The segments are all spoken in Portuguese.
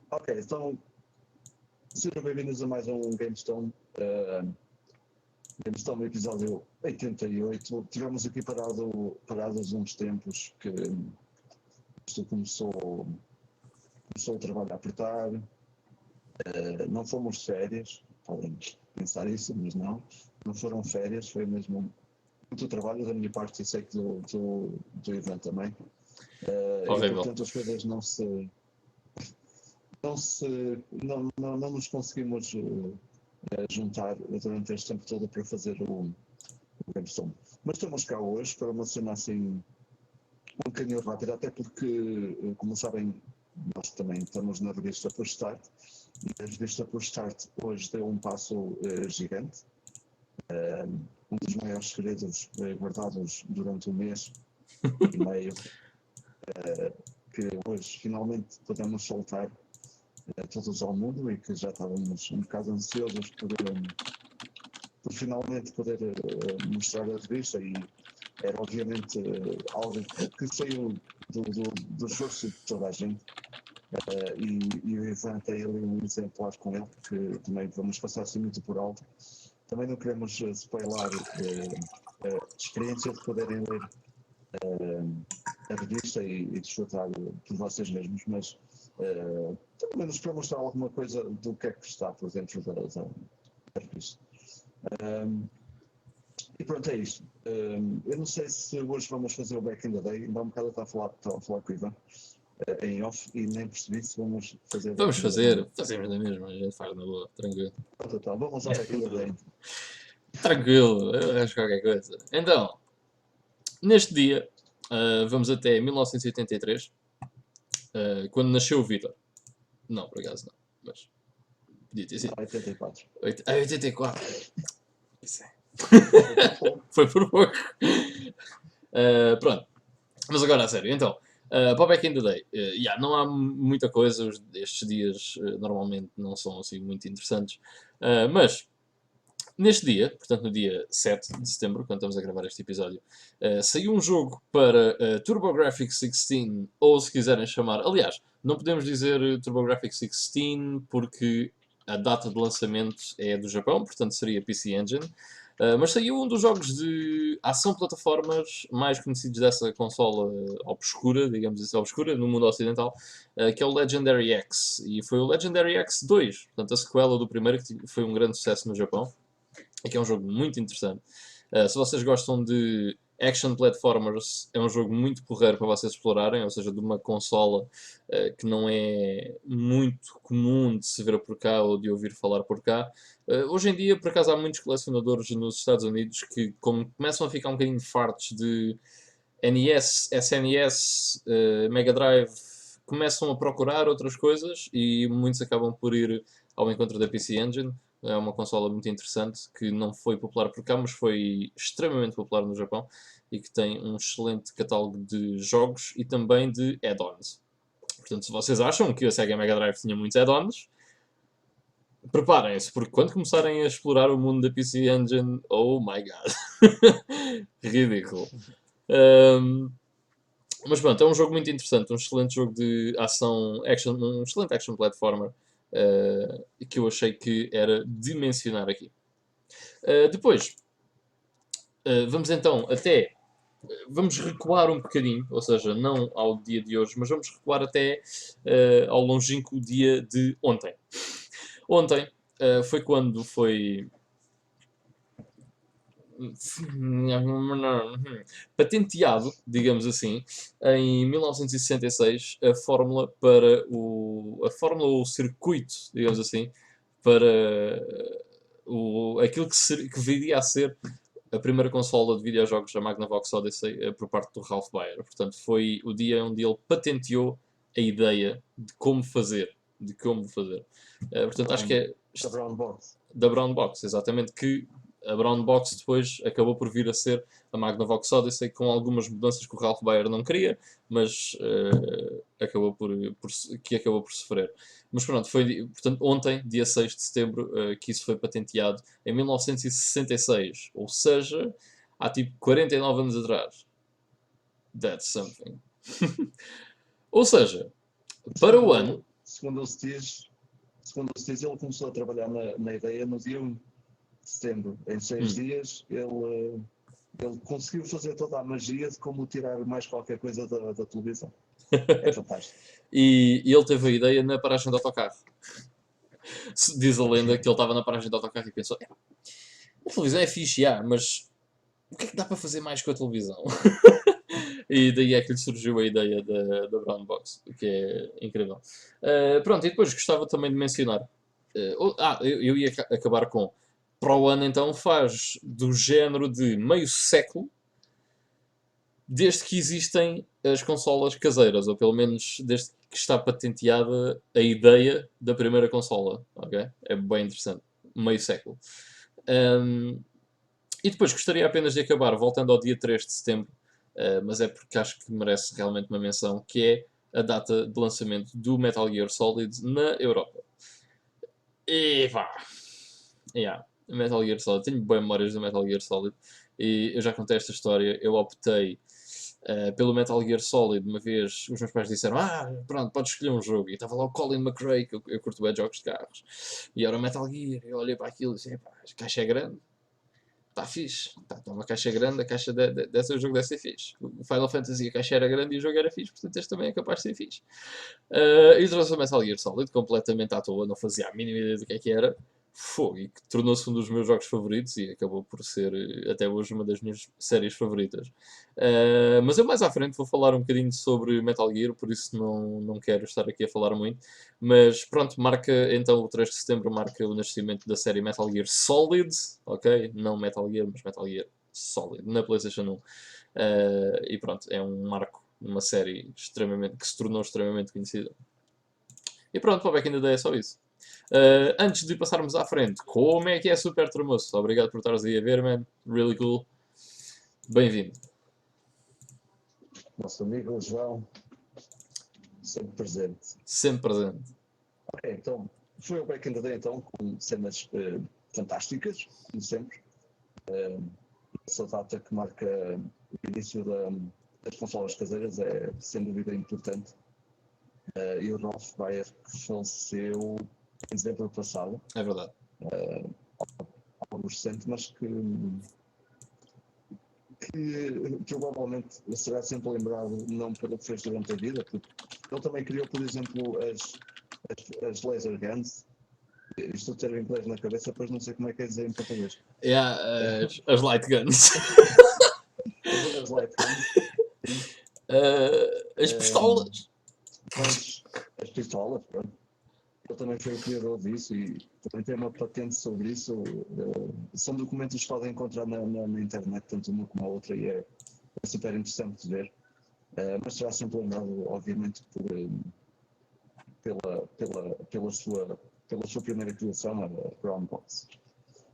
Ok, então sejam bem-vindos a mais um GameStone. GameStone episódio 88. Tivemos aqui parados uns tempos que isto começou a trabalho a apertar. Não fomos de férias, podem pensar isso, mas não foram férias, foi mesmo muito trabalho da minha parte e sei que do Ivan também. E portanto as coisas não nos conseguimos juntar durante este tempo todo para fazer o GameStone. Mas estamos cá hoje para uma cena assim um bocadinho rápida, até porque, como sabem, nós também estamos na revista Push Start e a revista Push Start hoje deu um passo gigante. Um dos maiores segredos guardados durante um mês e meio que hoje finalmente podemos soltar todos ao mundo e que já estávamos um bocado ansiosos por finalmente poder mostrar a revista, e era obviamente algo que saiu do esforço de toda a gente, e o Ivan tem ali um exemplar com ele que também vamos passar assim muito por alto. Também não queremos spoiler a experiência de poderem ler a revista e desfrutar por vocês mesmos, mas pelo menos para mostrar alguma coisa do que é que está por dentro da revista. E pronto, é isto. Eu não sei se hoje vamos fazer o Back in the Day, ainda há um bocado estava a falar com o Ivan em off e nem percebi se vamos fazer. Vamos fazer, fazemos da mesma, a gente faz na boa, tranquilo. Então, vamos ao Back in the Day. Tranquilo, eu acho qualquer coisa. Então, neste dia, vamos até 1983, quando nasceu o Vitor. Não, por acaso não, mas podia ter sido. 84. 84. Isso é. Foi por pouco. Pronto, mas agora a sério, então. Para o Back in the Day, não há muita coisa, estes dias normalmente não são assim muito interessantes, mas neste dia, portanto no dia 7 de setembro, quando estamos a gravar este episódio, saiu um jogo para TurboGrafx 16, ou se quiserem chamar, aliás, não podemos dizer TurboGrafx 16 porque a data de lançamento é do Japão, portanto seria PC Engine. Mas saiu um dos jogos de ação plataformas mais conhecidos dessa consola obscura, digamos assim, obscura, no mundo ocidental, que é o Legendary X. E foi o Legendary X 2, portanto a sequela do primeiro, que foi um grande sucesso no Japão. E que é um jogo muito interessante. Se vocês gostam de action platformers, é um jogo muito porreiro para vocês explorarem, ou seja, de uma consola que não é muito comum de se ver por cá ou de ouvir falar por cá. Hoje em dia, por acaso, há muitos colecionadores nos Estados Unidos que começam a ficar um bocadinho fartos de NES, SNES, Mega Drive, começam a procurar outras coisas e muitos acabam por ir ao encontro da PC Engine. É uma consola muito interessante que não foi popular por cá, mas foi extremamente popular no Japão e que tem um excelente catálogo de jogos e também de add-ons. Portanto, se vocês acham que a Sega Mega Drive tinha muitos add-ons, preparem-se, porque quando começarem a explorar o mundo da PC Engine, oh my god, ridículo. Mas pronto, é um jogo muito interessante, um excelente jogo de ação, action, um excelente action platformer que eu achei que era de mencionar aqui. Depois, vamos então até. Vamos recuar um bocadinho, ou seja, não ao dia de hoje, mas vamos recuar até ao longínquo dia de ontem. Ontem foi quando foi patenteado, digamos assim, em 1966, a fórmula para a fórmula ou o circuito, digamos assim, para aquilo que viria a ser a primeira consola de videojogos da Magnavox Odyssey por parte do Ralph Baer. Portanto, foi o dia onde ele patenteou a ideia de como fazer. Portanto, acho que é... Da Brown Box. Da Brown Box, exatamente, que a Brown Box depois acabou por vir a ser a Magnavox Odyssey, com algumas mudanças que o Ralph Baer não queria, mas acabou por sofrer. Mas pronto, foi portanto, ontem, dia 6 de setembro, que isso foi patenteado em 1966, ou seja, há tipo 49 anos atrás. That's something. Ou seja, para o ano, segundo o Stige, ele começou a trabalhar na ideia no dia 1 de setembro. Em 6 dias, ele conseguiu fazer toda a magia de como tirar mais qualquer coisa da televisão. É fantástico. E ele teve a ideia na paragem de autocarro. Diz a lenda que ele estava na paragem de autocarro e pensou: a televisão é fixe, mas o que é que dá para fazer mais com a televisão? E daí é que lhe surgiu a ideia da Brown Box, o que é incrível. Pronto, e depois gostava também de mencionar. Eu ia acabar com. Para o ano então faz do género de meio século desde que existem as consolas caseiras, ou pelo menos desde que está patenteada a ideia da primeira consola. Okay? É bem interessante. Meio século. E depois gostaria apenas de acabar voltando ao dia 3 de setembro, mas é porque acho que merece realmente uma menção, que é a data de lançamento do Metal Gear Solid na Europa. E pá, Metal Gear Solid, tenho boas memórias do Metal Gear Solid e eu já contei esta história. Eu optei pelo Metal Gear Solid. Uma vez os meus pais disseram: pronto, podes escolher um jogo, e estava lá o Colin McRae, que eu curto bem jogos de carros, e era o Metal Gear. Eu olhei para aquilo e disse: a caixa é grande, está fixe, está uma caixa grande, a caixa desse jogo deve ser fixe. O Final Fantasy, a caixa era grande e o jogo era fixe, portanto este também é capaz de ser fixe. E trouxe o Metal Gear Solid completamente à toa, não fazia a mínima ideia do que é que era. E que tornou-se um dos meus jogos favoritos e acabou por ser até hoje uma das minhas séries favoritas. Mas eu mais à frente vou falar um bocadinho sobre Metal Gear, por isso não quero estar aqui a falar muito. Mas pronto, marca então o 3 de setembro marca o nascimento da série Metal Gear Solid, ok? Não Metal Gear, mas Metal Gear Solid, na PlayStation 1. E pronto, é um marco numa série que se tornou extremamente conhecida. E pronto, para o Back in the Day é só isso. Antes de passarmos à frente, como é que é Super Tremoço? Obrigado por estares aí a ver, man. Really cool. Bem-vindo. Nosso amigo João, sempre presente. Sempre presente. Ok, então, foi o Back in the Day então, com cenas fantásticas, como sempre. Essa data que marca o início das consolas caseiras é sem dúvida importante. E o Ralph Baer, que faleceu em dezembro passado. É verdade. Algo recente, mas que provavelmente será sempre lembrado não pelo que fez durante a vida, porque ele também criou, por exemplo, as laser guns. Estou a ter o inglês na cabeça, depois não sei como é que é dizer em português. As light guns. As light guns. As pistolas. As pistolas, pronto. Ele também foi o criador disso e também tem uma patente sobre isso. São documentos que podem encontrar na internet, tanto uma como a outra, e é super interessante de ver. Mas será sempre lembrado, obviamente, pela sua primeira criação, a Brown Box.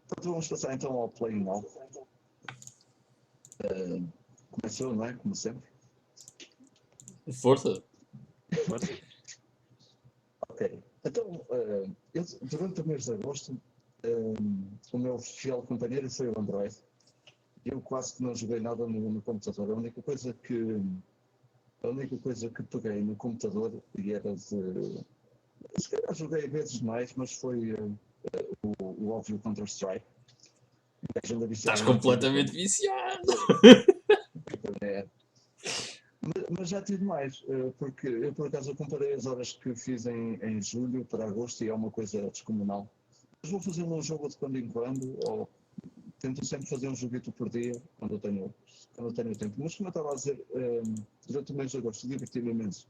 Portanto, vamos passar então ao Play Now. Começou, não é? Como sempre. Força. Ok. Então, durante o mês de agosto, o meu fiel companheiro foi o Android. Eu quase que não joguei nada no computador. A única coisa que peguei no computador e era de... Se calhar joguei vezes mais, mas foi o óbvio Counter-Strike. Estás completamente viciado. Mas já tive mais, porque eu por acaso comparei as horas que fiz em julho para agosto e é uma coisa descomunal. Mas vou fazer um jogo de quando em quando, ou tento sempre fazer um joguito por dia, quando eu tenho tempo. Mas como eu estava a dizer, durante o mês de agosto diverti-me imenso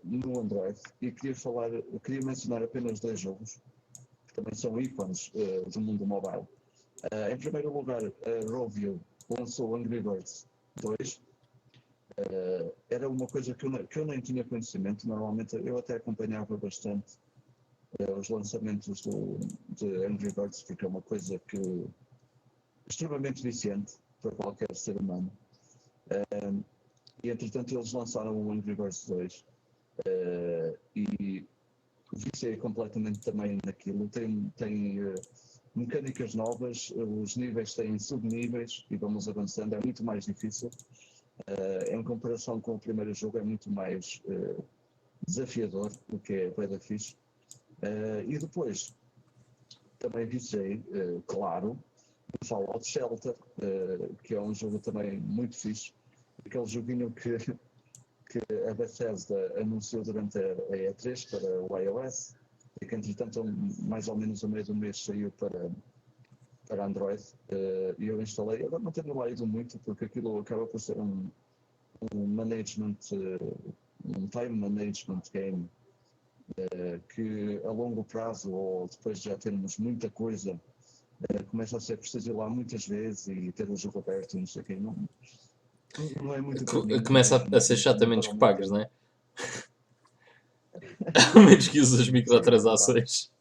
no Android e queria mencionar apenas 2 jogos, que também são ícones do mundo mobile. Em primeiro lugar, a Rovio lançou Angry Birds 2. Era uma coisa que eu nem tinha conhecimento. Normalmente eu até acompanhava bastante os lançamentos de Angry Birds, porque é uma coisa que extremamente viciante para qualquer ser humano. E entretanto eles lançaram o Angry Birds 2 e viciei completamente também naquilo. Tem mecânicas novas, os níveis têm subníveis e vamos avançando, é muito mais difícil. Em comparação com o primeiro jogo é muito mais desafiador, o que é bem da fixe. E depois também viciei, claro, no Fallout Shelter, que é um jogo também muito fixe. Aquele joguinho que a Bethesda anunciou durante a E3 para o iOS e que entretanto mais ou menos a meio do mês saiu para Android e eu instalei. Agora não tenho lá ido muito porque aquilo acaba por ser um management, um time management game que a longo prazo ou depois de já termos muita coisa começa a ser preciso ir lá muitas vezes e ter o jogo aberto e não sei o quê. Não é muito para mim, Começa a ser chato a não menos para o que meu pagues, tempo. não é? A menos que uses as Sim, sim, é verdade. microtransações.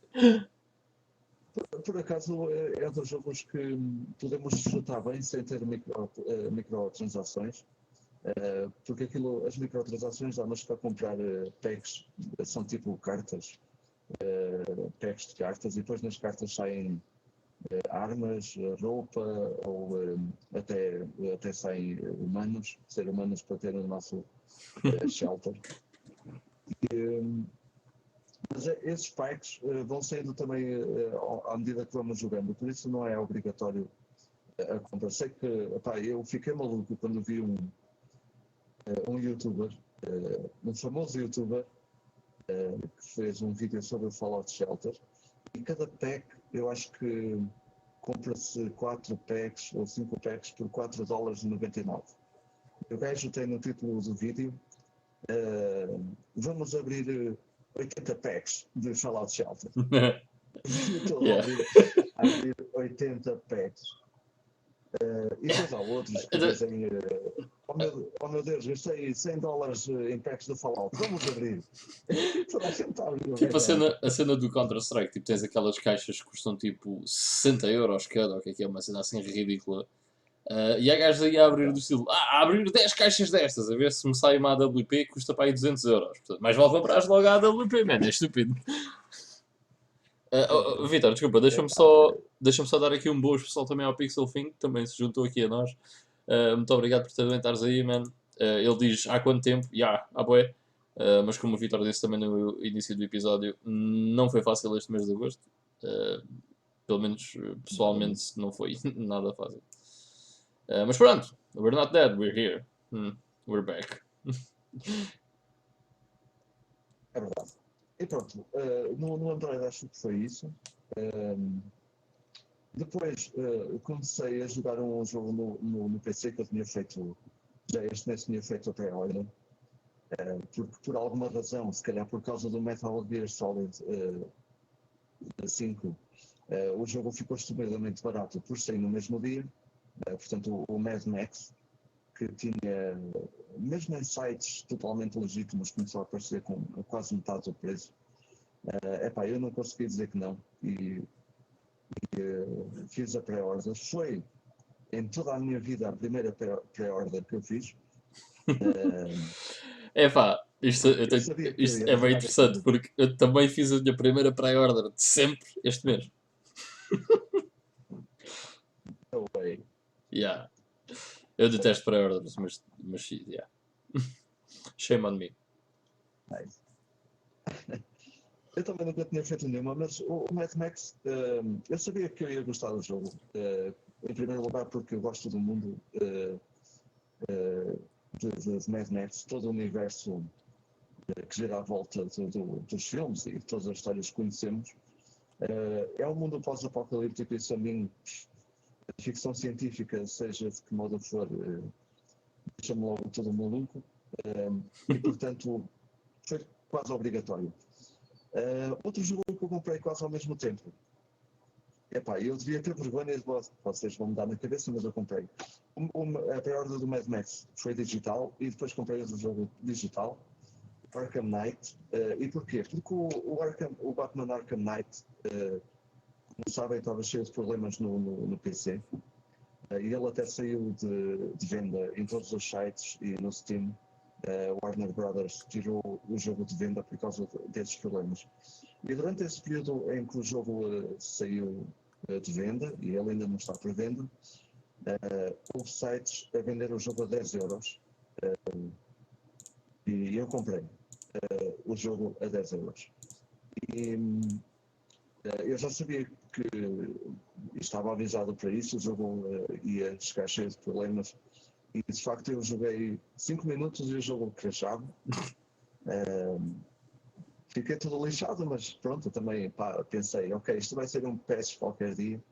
Por acaso é dos jogos que podemos desfrutar bem sem ter microtransações, porque aquilo, as microtransações dá-nos para comprar packs, são tipo cartas, packs de cartas, e depois nas cartas saem armas, roupa, ou até saem humanos, ser humanos para ter o nosso shelter. Mas esses packs vão saindo também à medida que vamos jogando, por isso não é obrigatório a compra. Sei que epá, eu fiquei maluco quando vi um youtuber, um famoso youtuber, que fez um vídeo sobre o Fallout Shelter e cada pack eu acho que compra-se 4 packs ou 5 packs por $4,99. O gajo tem no título do vídeo vamos abrir 80 packs de Fallout Shelter. O vídeo todo Yeah. a abrir 80 packs. E depois há outros que dizem oh meu Deus, gastei $100 em packs de Fallout, vamos abrir. Toda a gente está a abrir o Tipo gajo. a cena do Counter-Strike, tipo, tens aquelas caixas que custam tipo 60€ cada, ou o que é uma cena assim ridícula. E há gajos aí a abrir do estilo, a abrir 10 caixas destas, a ver se me sai uma AWP que custa para aí 200€. Portanto, mais vale comprar logo a AWP, man, é estúpido. Vitor, desculpa, deixa-me só dar aqui um bom especial também ao Pixel Fink, que também se juntou aqui a nós. Muito obrigado por também estares aí, man. Ele diz há quanto tempo? Há bué. Mas como o Vitor disse também no início do episódio, não foi fácil este mês de agosto. Pelo menos pessoalmente não foi nada fácil. Mas pronto, we're not dead, we're here. We're back. É verdade. E pronto, no Android acho que foi isso. Depois comecei a jogar um jogo no PC que eu tinha feito, já este mês tinha feito até agora, porque por alguma razão, se calhar por causa do Metal Gear Solid 5, o jogo ficou estupidamente barato por sair no mesmo dia. Portanto, o Mad Max, que tinha, mesmo em sites totalmente legítimos, começou a aparecer com quase metade do preço. Eu não consegui dizer que não e fiz a pré-order. Foi em toda a minha vida a primeira pré-order que eu fiz. Isto, Eu sabia que isto ia é bem gostar interessante daquilo. porque eu também fiz a minha primeira pré-order de sempre este mês. No way. Yeah. Eu detesto pré-orders, mas yeah. Shame on me. Nice. Eu também nunca tinha feito nenhuma, mas o Mad Max, eu sabia que eu ia gostar do jogo. Em primeiro lugar, porque eu gosto do mundo de Mad Max, todo o universo que gira à volta dos filmes e de todas as histórias que conhecemos. É um mundo pós-apocalíptico e, a mim, a ficção científica, seja de que modo for, deixa-me logo todo maluco. E, portanto, foi quase obrigatório. Outro jogo que eu comprei quase ao mesmo tempo. Eu devia ter vergonha de vocês vão me dar na cabeça, mas eu comprei. A pré-order do Mad Max foi digital e depois comprei outro jogo digital, Arkham Knight. E porquê? Porque o Batman Arkham Knight, como sabem, estava cheio de problemas no PC. E ele até saiu de venda em todos os sites e no Steam. Warner Brothers tirou o jogo de venda por causa desses problemas. E durante esse período em que o jogo saiu de venda, e ele ainda não está por venda, houve sites a vender o jogo a €10. E eu comprei. o jogo a 10€. E eu já sabia que estava avisado para isso, o jogo ia chegar cheio de problemas. E de facto eu joguei 5 minutos e o jogo crashava. Fiquei todo lixado, mas pronto, também pensei, ok, isto vai ser um patch qualquer dia.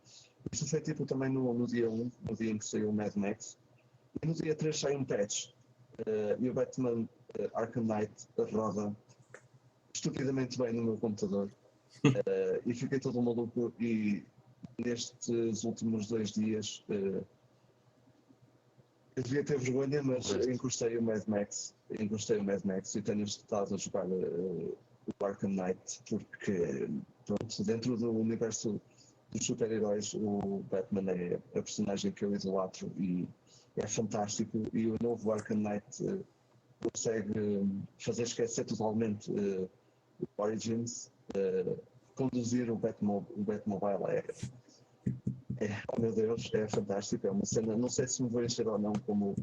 Isto foi tipo também no dia 1, no dia em que saiu o Mad Max. E no dia 3 sai um patch. E o Batman Arkham Knight roda estupidamente bem no meu computador. E fiquei todo maluco. E nestes últimos 2 dias eu devia ter vergonha, mas encostei o Mad Max e tenho estado a jogar o Arkham Knight porque pronto, dentro do universo dos super-heróis o Batman é a personagem que eu idolatro e é fantástico, e o novo Arkham Knight consegue fazer esquecer totalmente o Origins. Conduzir o Batmobile oh meu Deus, é fantástico, é uma cena, não sei se me vou encher ou não, como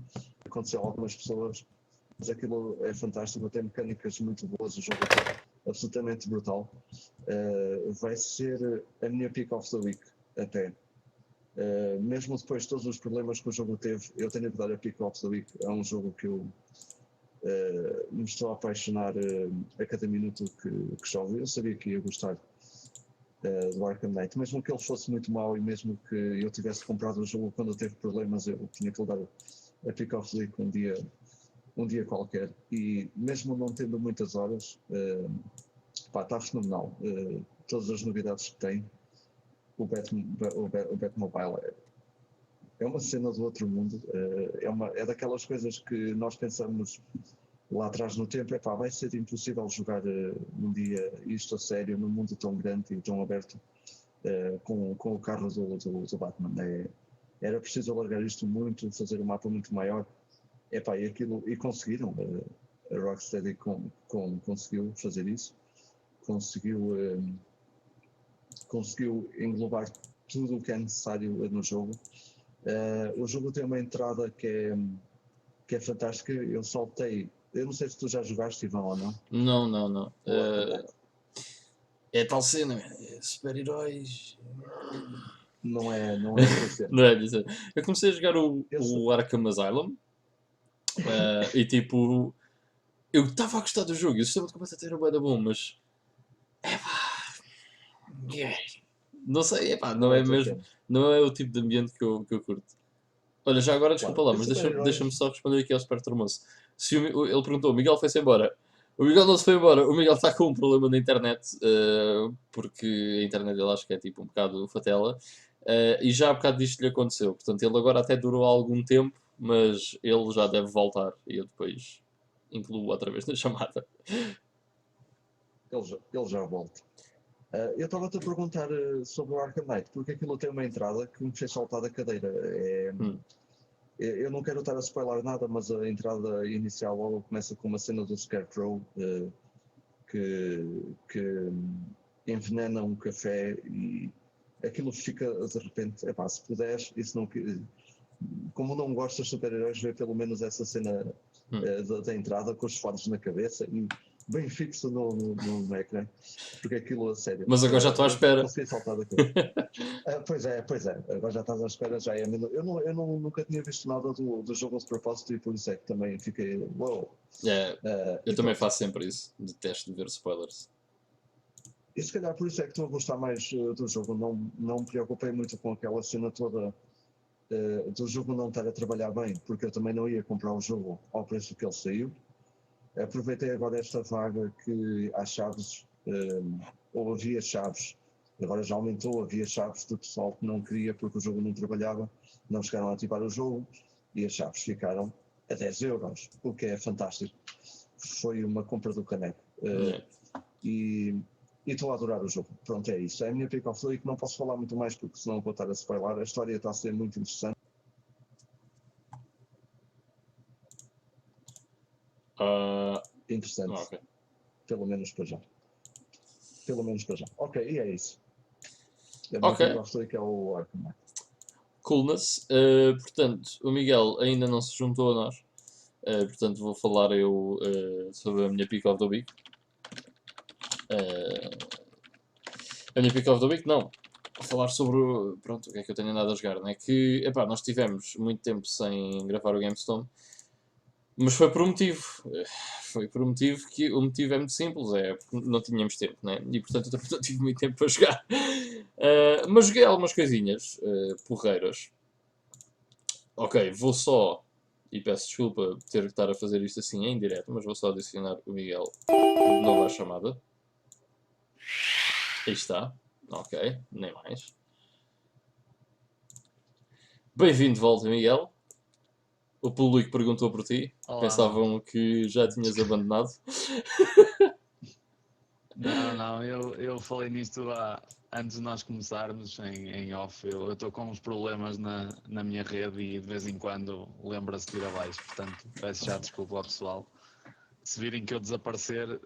aconteceu a algumas pessoas, mas aquilo é fantástico, tem mecânicas muito boas, o jogo é absolutamente brutal. Vai ser a minha pick of the week até. Mesmo depois de todos os problemas que o jogo teve, eu tenho que dar a pick of the week a um jogo que eu me estou a apaixonar a cada minuto que jogo. Eu sabia que ia gostar do Arkham Knight, mesmo que ele fosse muito mau e mesmo que eu tivesse comprado o jogo quando teve problemas, eu tinha que lhe dar a pick of the week um dia qualquer, e mesmo não tendo muitas horas, está fenomenal. Todas as novidades que tem, o Batmobile é uma cena do outro mundo, é daquelas coisas que nós pensamos lá atrás no tempo, vai ser impossível jogar um dia isto a sério num mundo tão grande e tão aberto com o carro do Batman. Era preciso alargar isto muito, fazer um mapa muito maior, e conseguiram. A Rocksteady conseguiu fazer isso, conseguiu englobar tudo o que é necessário no jogo. O jogo tem uma entrada que é fantástica. Eu não sei se tu já jogaste, Ivan, ou não. Não. É tal cena, super-heróis. Não é a tua cena. Não é dizer. Eu comecei a jogar o Arkham Asylum e tipo, eu estava a gostar do jogo, e o sistema de combate até era bué da bom, mas não sei, não é mesmo, não é o tipo de ambiente que eu curto. Olha, já agora desculpa lá, mas deixa-me só responder aqui ao Spectre Moço. Ele perguntou, o Miguel foi-se embora. O Miguel não se foi embora, o Miguel está com um problema na internet, porque a internet dele acho que é tipo um bocado fatela, e já há bocado disto lhe aconteceu. Portanto, ele agora até durou algum tempo, mas ele já deve voltar, e eu depois incluo outra vez na chamada. Ele já volta. Eu estava-te a perguntar sobre o Arkham Knight, porque aquilo tem uma entrada que me fez saltar da cadeira. Eu não quero estar a spoiler nada, mas a entrada inicial logo começa com uma cena do Scarecrow que envenena um café, e aquilo fica de repente, se puderes, isso não, como não gostas de super-heróis, vê pelo menos essa cena da entrada com os fones na cabeça e bem fixo no ecrã, porque aquilo a sério. Mas agora já estou à espera. Consegui saltar daqui. Pois é, agora já estás à espera, já é. Eu nunca tinha visto nada do jogo de propósito, e por isso é que também fiquei wow. Eu também faço sempre isso, detesto de ver spoilers. E se calhar por isso é que estou a gostar mais do jogo. Não me preocupei muito com aquela cena toda do jogo não estar a trabalhar bem, porque eu também não ia comprar o jogo ao preço que ele saiu. Aproveitei agora esta vaga que há chaves, ou havia chaves, agora já aumentou, havia chaves do pessoal que não queria porque o jogo não trabalhava, não chegaram a ativar o jogo, e as chaves ficaram a 10€, o que é fantástico. Foi uma compra do caneco. E estou a adorar o jogo. Pronto, é isso. É a minha pick of the week. Não posso falar muito mais porque senão vou estar a spoiler. A história está a ser muito interessante. Interessante. Okay. Pelo menos para já. Ok, e é isso. A minha Ok. pick of the week é o Arkham. Coolness. Portanto, o Miguel ainda não se juntou a nós. Portanto, vou falar eu sobre a minha Pick of the Week. A minha Pick of the Week, não. Vou falar sobre pronto, o que é que eu tenho andado a jogar. Não é que nós tivemos muito tempo sem gravar o GameStone, mas foi por um motivo. Foi por um motivo que o motivo é muito simples, é porque não tínhamos tempo, né? E portanto eu também não tive muito tempo para jogar. Mas joguei algumas coisinhas porreiras. Ok, vou só, e peço desculpa ter que estar a fazer isto assim em direto, mas vou só adicionar o Miguel de novo à chamada. Aí está. Ok, nem mais. Bem-vindo de volta, Miguel. O público perguntou por ti. Olá, Pensavam que já tinhas abandonado. não, eu falei nisto antes de nós começarmos em off. Eu estou com uns problemas na minha rede e de vez em quando lembra-se de ir abaixo. Portanto, peço já desculpa ao pessoal. Se virem que eu desaparecer,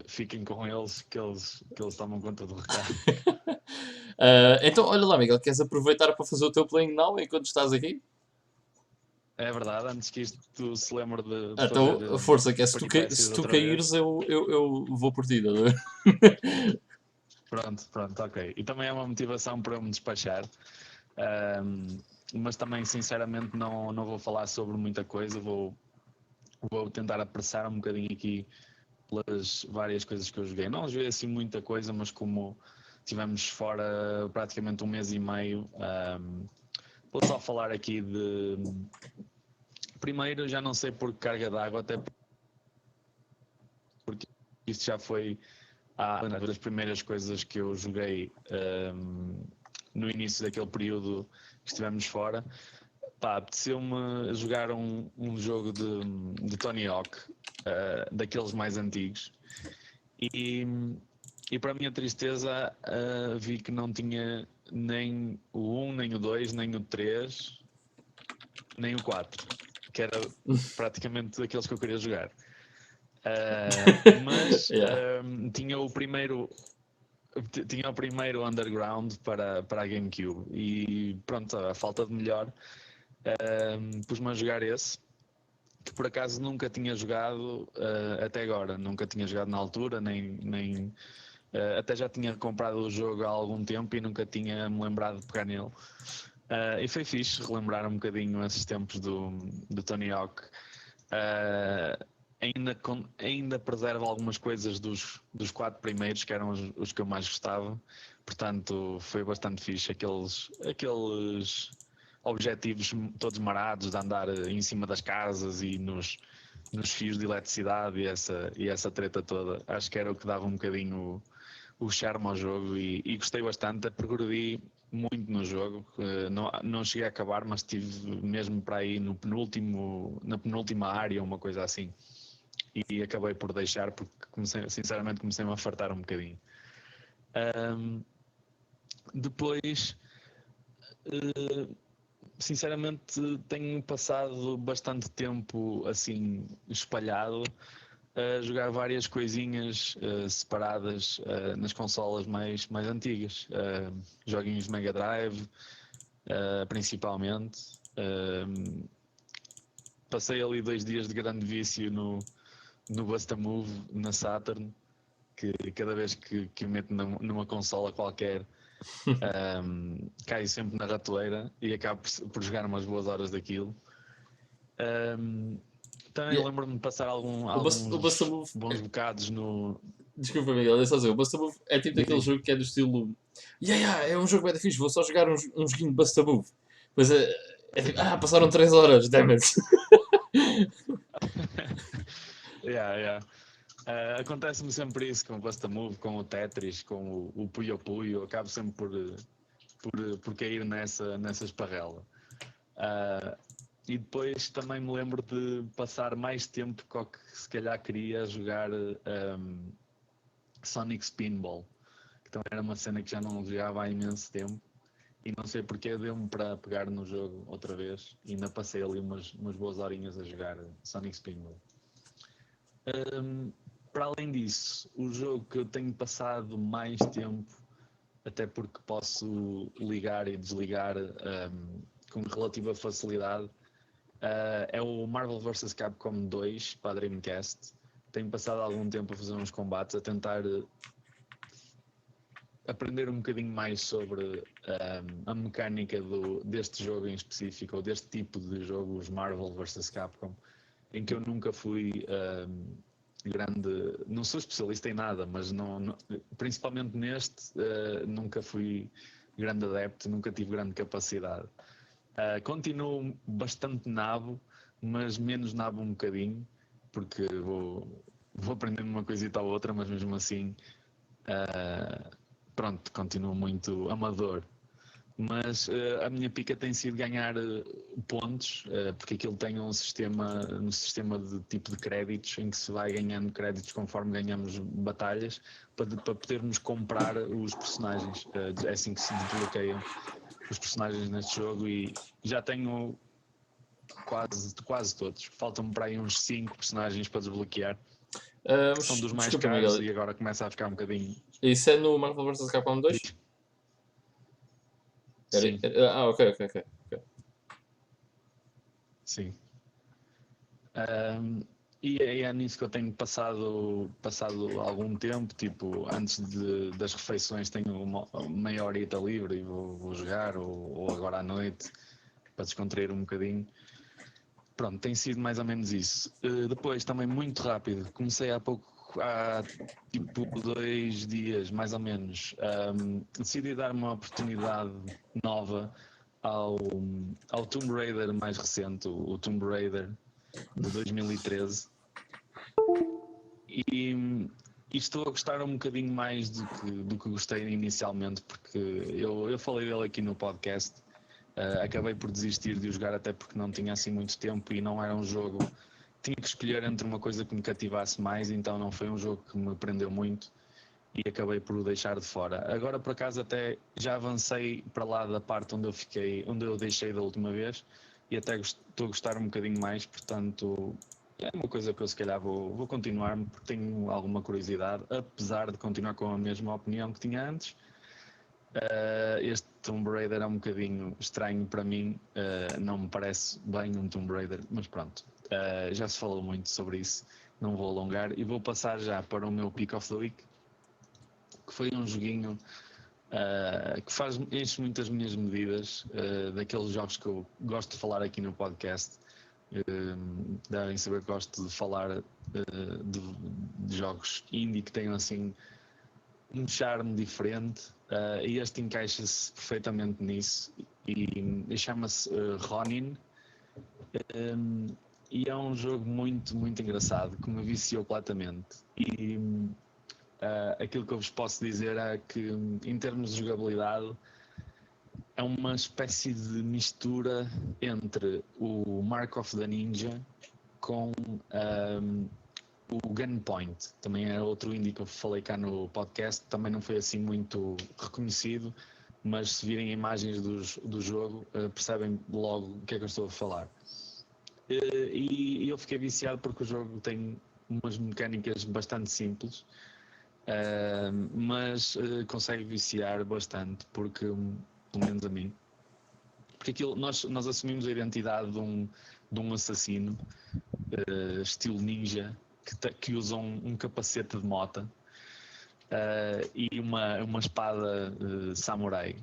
fiquem com eles, que eles tomam conta do recado. Então, olha lá, Miguel, queres aproveitar para fazer o teu playing now enquanto estás aqui? É verdade, antes que isto se lembre de Então, fazer força, que é se peripécias tu outra caíres, vez. eu vou por ti. Tá a ver? Pronto, ok. E também é uma motivação para eu me despachar. Mas também, sinceramente, não vou falar sobre muita coisa. Vou tentar apressar um bocadinho aqui pelas várias coisas que eu joguei. Não joguei assim muita coisa, mas como tivemos fora praticamente um mês e meio, vou só falar aqui de. Primeiro, já não sei por que carga d'água, até porque isto já foi uma das primeiras coisas que eu joguei no início daquele período que estivemos fora. Pá, apeteceu-me jogar um jogo de Tony Hawk, daqueles mais antigos, e para a minha tristeza vi que não tinha nem o 1, nem o 2, nem o 3, nem o 4, que era praticamente aqueles que eu queria jogar. Mas Yeah. tinha o primeiro Underground para a GameCube e pronto, a falta de melhor, pus-me a jogar esse, que por acaso nunca tinha jogado até agora, nunca tinha jogado na altura, nem até já tinha comprado o jogo há algum tempo e nunca tinha me lembrado de pegar nele. E foi fixe relembrar um bocadinho esses tempos do Tony Hawk. Ainda preserva algumas coisas dos 4 primeiros, que eram os que eu mais gostava. Portanto, foi bastante fixe. Aqueles objetivos todos marados de andar em cima das casas e nos fios de eletricidade e essa treta toda. Acho que era o que dava um bocadinho o charme ao jogo e gostei bastante. Progredi muito no jogo, não cheguei a acabar, mas estive mesmo para aí na penúltima área, uma coisa assim, e acabei por deixar porque sinceramente comecei-me a fartar um bocadinho. Depois, sinceramente, tenho passado bastante tempo assim espalhado a jogar várias coisinhas separadas nas consolas mais antigas, joguinhos Mega Drive, principalmente. Passei ali 2 dias de grande vício no Bust-A-Move na Saturn, que cada vez que o meto numa consola qualquer caio sempre na ratoeira e acabo por jogar umas boas horas daquilo. Também Yeah. lembro-me de passar alguns O Bust-A-Move bons bocados no. Desculpa, Miguel, é só dizer. O Bust-A-Move é tipo daquele jogo que é do estilo. É um jogo bem fixe, vou só jogar um joguinho de Bust-A-Move. Pois é tipo, passaram 3 horas, damn it. Yeah. Acontece-me sempre isso com o Bust-A-Move, com o Tetris, com o Puyo Puyo. Acabo sempre por cair nessa esparrela. E depois também me lembro de passar mais tempo que se calhar queria jogar Sonic Spinball, que também era uma cena que já não jogava há imenso tempo e não sei porque deu-me para pegar no jogo outra vez e ainda passei ali umas boas horinhas a jogar Sonic Spinball. Para além disso, o jogo que eu tenho passado mais tempo, até porque posso ligar e desligar com relativa facilidade, é o Marvel vs Capcom 2 para a Dreamcast. Tenho passado algum tempo a fazer uns combates, a tentar aprender um bocadinho mais sobre a mecânica deste jogo em específico, ou deste tipo de jogos Marvel vs Capcom, em que eu nunca fui grande, não sou especialista em nada, mas principalmente neste nunca fui grande adepto, nunca tive grande capacidade. Continuo bastante nabo, mas menos nabo um bocadinho, porque vou aprendendo uma coisita ou outra, mas mesmo assim pronto, continuo muito amador. Mas a minha pica tem sido ganhar pontos, porque aquilo tem um sistema de tipo de créditos, em que se vai ganhando créditos conforme ganhamos batalhas, para podermos comprar os personagens. É assim que se desbloqueiam os personagens neste jogo, e já tenho quase todos. Faltam-me para aí uns 5 personagens para desbloquear. São dos mais Desculpa, caros, Miguel. e agora começa a ficar um bocadinho... Isso é no Marvel vs Capcom 2? Sim. Ok. Sim. E é nisso que eu tenho passado algum tempo, tipo, antes das refeições tenho uma meia horita livre e vou jogar, ou agora à noite, para descontrair um bocadinho. Pronto, tem sido mais ou menos isso. Depois, também muito rápido, comecei há tipo 2 dias, mais ou menos, decidi dar uma oportunidade nova ao Tomb Raider mais recente, o Tomb Raider de 2013, e estou a gostar um bocadinho mais do que gostei inicialmente, porque eu falei dele aqui no podcast. Acabei por desistir de o jogar, até porque não tinha assim muito tempo e não era um jogo, tinha que escolher entre uma coisa que me cativasse mais, então não foi um jogo que me prendeu muito e acabei por o deixar de fora. Agora, por acaso, até já avancei para lá da parte onde eu deixei da última vez, e até estou a gostar um bocadinho mais, portanto é uma coisa que eu se calhar vou continuar, porque tenho alguma curiosidade, apesar de continuar com a mesma opinião que tinha antes. Este Tomb Raider é um bocadinho estranho para mim, não me parece bem um Tomb Raider, mas pronto, já se falou muito sobre isso, não vou alongar, e vou passar já para o meu Pick of the Week, que foi um joguinho que enche muitas minhas medidas, daqueles jogos que eu gosto de falar aqui no podcast. Devem saber que gosto de falar de jogos indie que tenham assim um charme diferente, e este encaixa-se perfeitamente nisso, e chama-se Ronin, e é um jogo muito, muito engraçado, que me viciou completamente. E aquilo que eu vos posso dizer é que, em termos de jogabilidade, é uma espécie de mistura entre o Mark of the Ninja com o Gunpoint. Também é outro indie que eu falei cá no podcast, também não foi assim muito reconhecido, mas se virem imagens do jogo, percebem logo o que é que eu estou a falar. E eu fiquei viciado porque o jogo tem umas mecânicas bastante simples, mas consegue viciar bastante, porque, pelo menos a mim, porque aquilo, nós assumimos a identidade de um assassino, estilo ninja, que usa um capacete de mota, e uma espada samurai.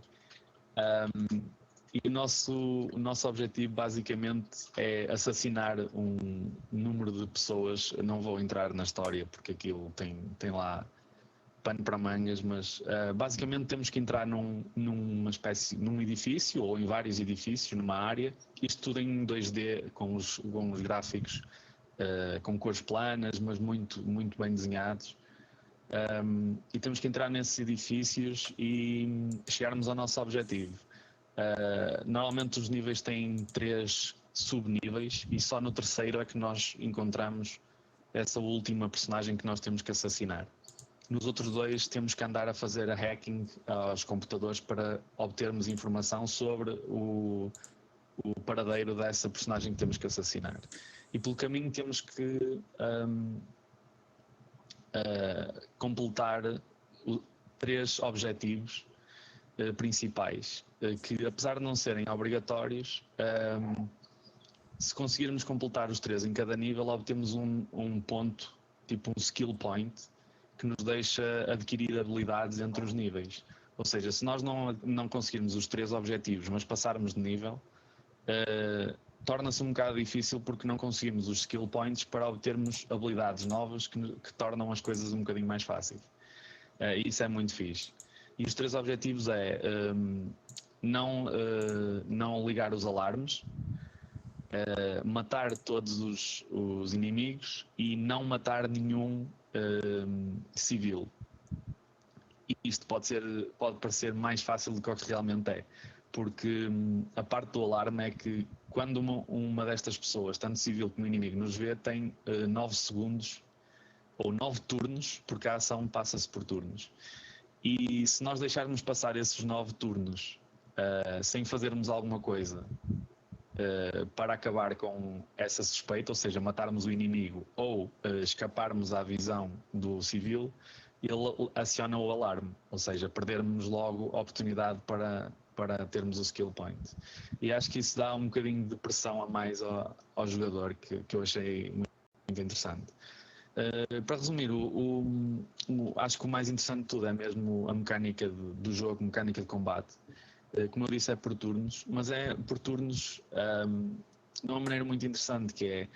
E o nosso objetivo basicamente é assassinar um número de pessoas. Eu não vou entrar na história porque aquilo tem lá pano para mangas, mas basicamente temos que entrar num edifício, ou em vários edifícios, numa área, isto tudo em 2D, com os gráficos com cores planas, mas muito, muito bem desenhados. E temos que entrar nesses edifícios e chegarmos ao nosso objetivo. Normalmente os níveis têm 3 subníveis, e só no terceiro é que nós encontramos essa última personagem que nós temos que assassinar. Nos outros 2 temos que andar a fazer a hacking aos computadores para obtermos informação sobre o paradeiro dessa personagem que temos que assassinar. E pelo caminho temos que completar 3 objetivos principais, que apesar de não serem obrigatórios, se conseguirmos completar os 3 em cada nível, obtemos um ponto, tipo um skill point, que nos deixa adquirir habilidades entre os níveis. Ou seja, se nós não conseguirmos os 3 objetivos, mas passarmos de nível, torna-se um bocado difícil porque não conseguimos os skill points para obtermos habilidades novas que tornam as coisas um bocadinho mais fáceis. Isso é muito fixe. E os 3 objetivos não ligar os alarmes, matar todos os inimigos e não matar nenhum civil. E isto pode parecer mais fácil do que o que realmente é, porque a parte do alarme é que quando uma destas pessoas, tanto civil como inimigo, nos vê, tem 9 segundos ou 9 turnos, porque a ação passa-se por turnos. E se nós deixarmos passar esses 9 turnos sem fazermos alguma coisa para acabar com essa suspeita, ou seja, matarmos o inimigo ou escaparmos à visão do civil, ele aciona o alarme, ou seja, perdermos logo a oportunidade para termos o skill point. E acho que isso dá um bocadinho de pressão a mais ao jogador, que eu achei muito interessante. Para resumir, acho que o mais interessante de tudo é mesmo a mecânica do jogo, mecânica de combate. Como eu disse, é por turnos, mas é por turnos de uma maneira muito interessante, que é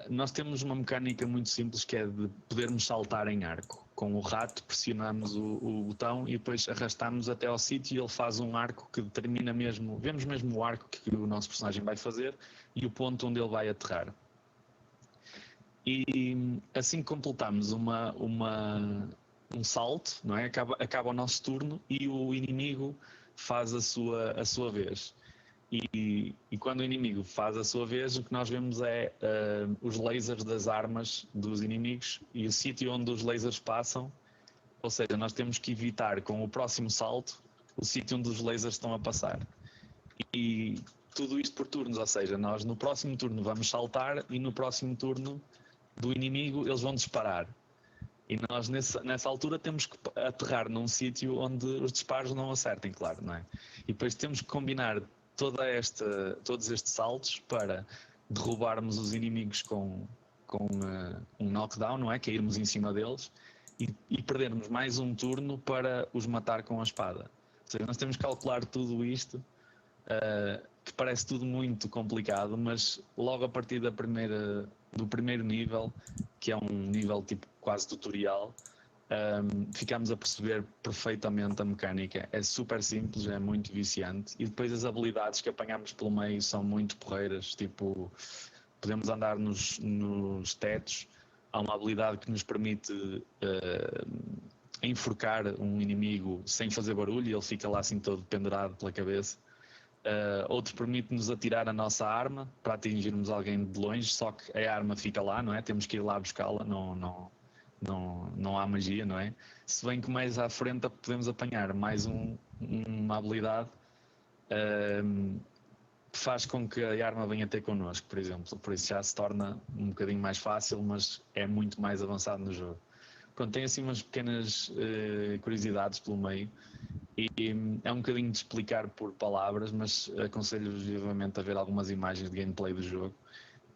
nós temos uma mecânica muito simples, que é de podermos saltar em arco. Com o rato pressionamos o botão e depois arrastamos até ao sítio e ele faz um arco que determina mesmo, vemos mesmo o arco que o nosso personagem vai fazer e o ponto onde ele vai aterrar. E assim que completamos um salto, não é? Acaba o nosso turno e o inimigo faz a sua vez. E quando o inimigo faz a sua vez, o que nós vemos é os lasers das armas dos inimigos e o sítio onde os lasers passam. Ou seja, nós temos que evitar com o próximo salto o sítio onde os lasers estão a passar. E tudo isto por turnos, ou seja, nós no próximo turno vamos saltar e no próximo turno do inimigo eles vão disparar. E nós nessa altura temos que aterrar num sítio onde os disparos não acertem, claro, não é? E depois temos que combinar todos estes saltos para derrubarmos os inimigos com um knockdown, não é? Cairmos em cima deles e perdermos mais um turno para os matar com a espada. Ou seja, nós temos que calcular tudo isto, que parece tudo muito complicado, mas logo a partir do primeiro nível, que é um nível tipo quase tutorial, ficamos a perceber perfeitamente a mecânica. É super simples, é muito viciante e depois as habilidades que apanhamos pelo meio são muito porreiras, tipo, podemos andar nos tetos, há uma habilidade que nos permite enforcar um inimigo sem fazer barulho e ele fica lá assim todo pendurado pela cabeça. Outro permite-nos atirar a nossa arma para atingirmos alguém de longe, só que a arma fica lá, não é? Temos que ir lá buscá-la, não há magia, não é? Se bem que mais à frente podemos apanhar mais uma habilidade que faz com que a arma venha ter connosco, por exemplo. Por isso já se torna um bocadinho mais fácil, mas é muito mais avançado no jogo. Pronto, tem assim umas pequenas curiosidades pelo meio e é um bocadinho de explicar por palavras, mas aconselho-vos vivamente a ver algumas imagens de gameplay do jogo.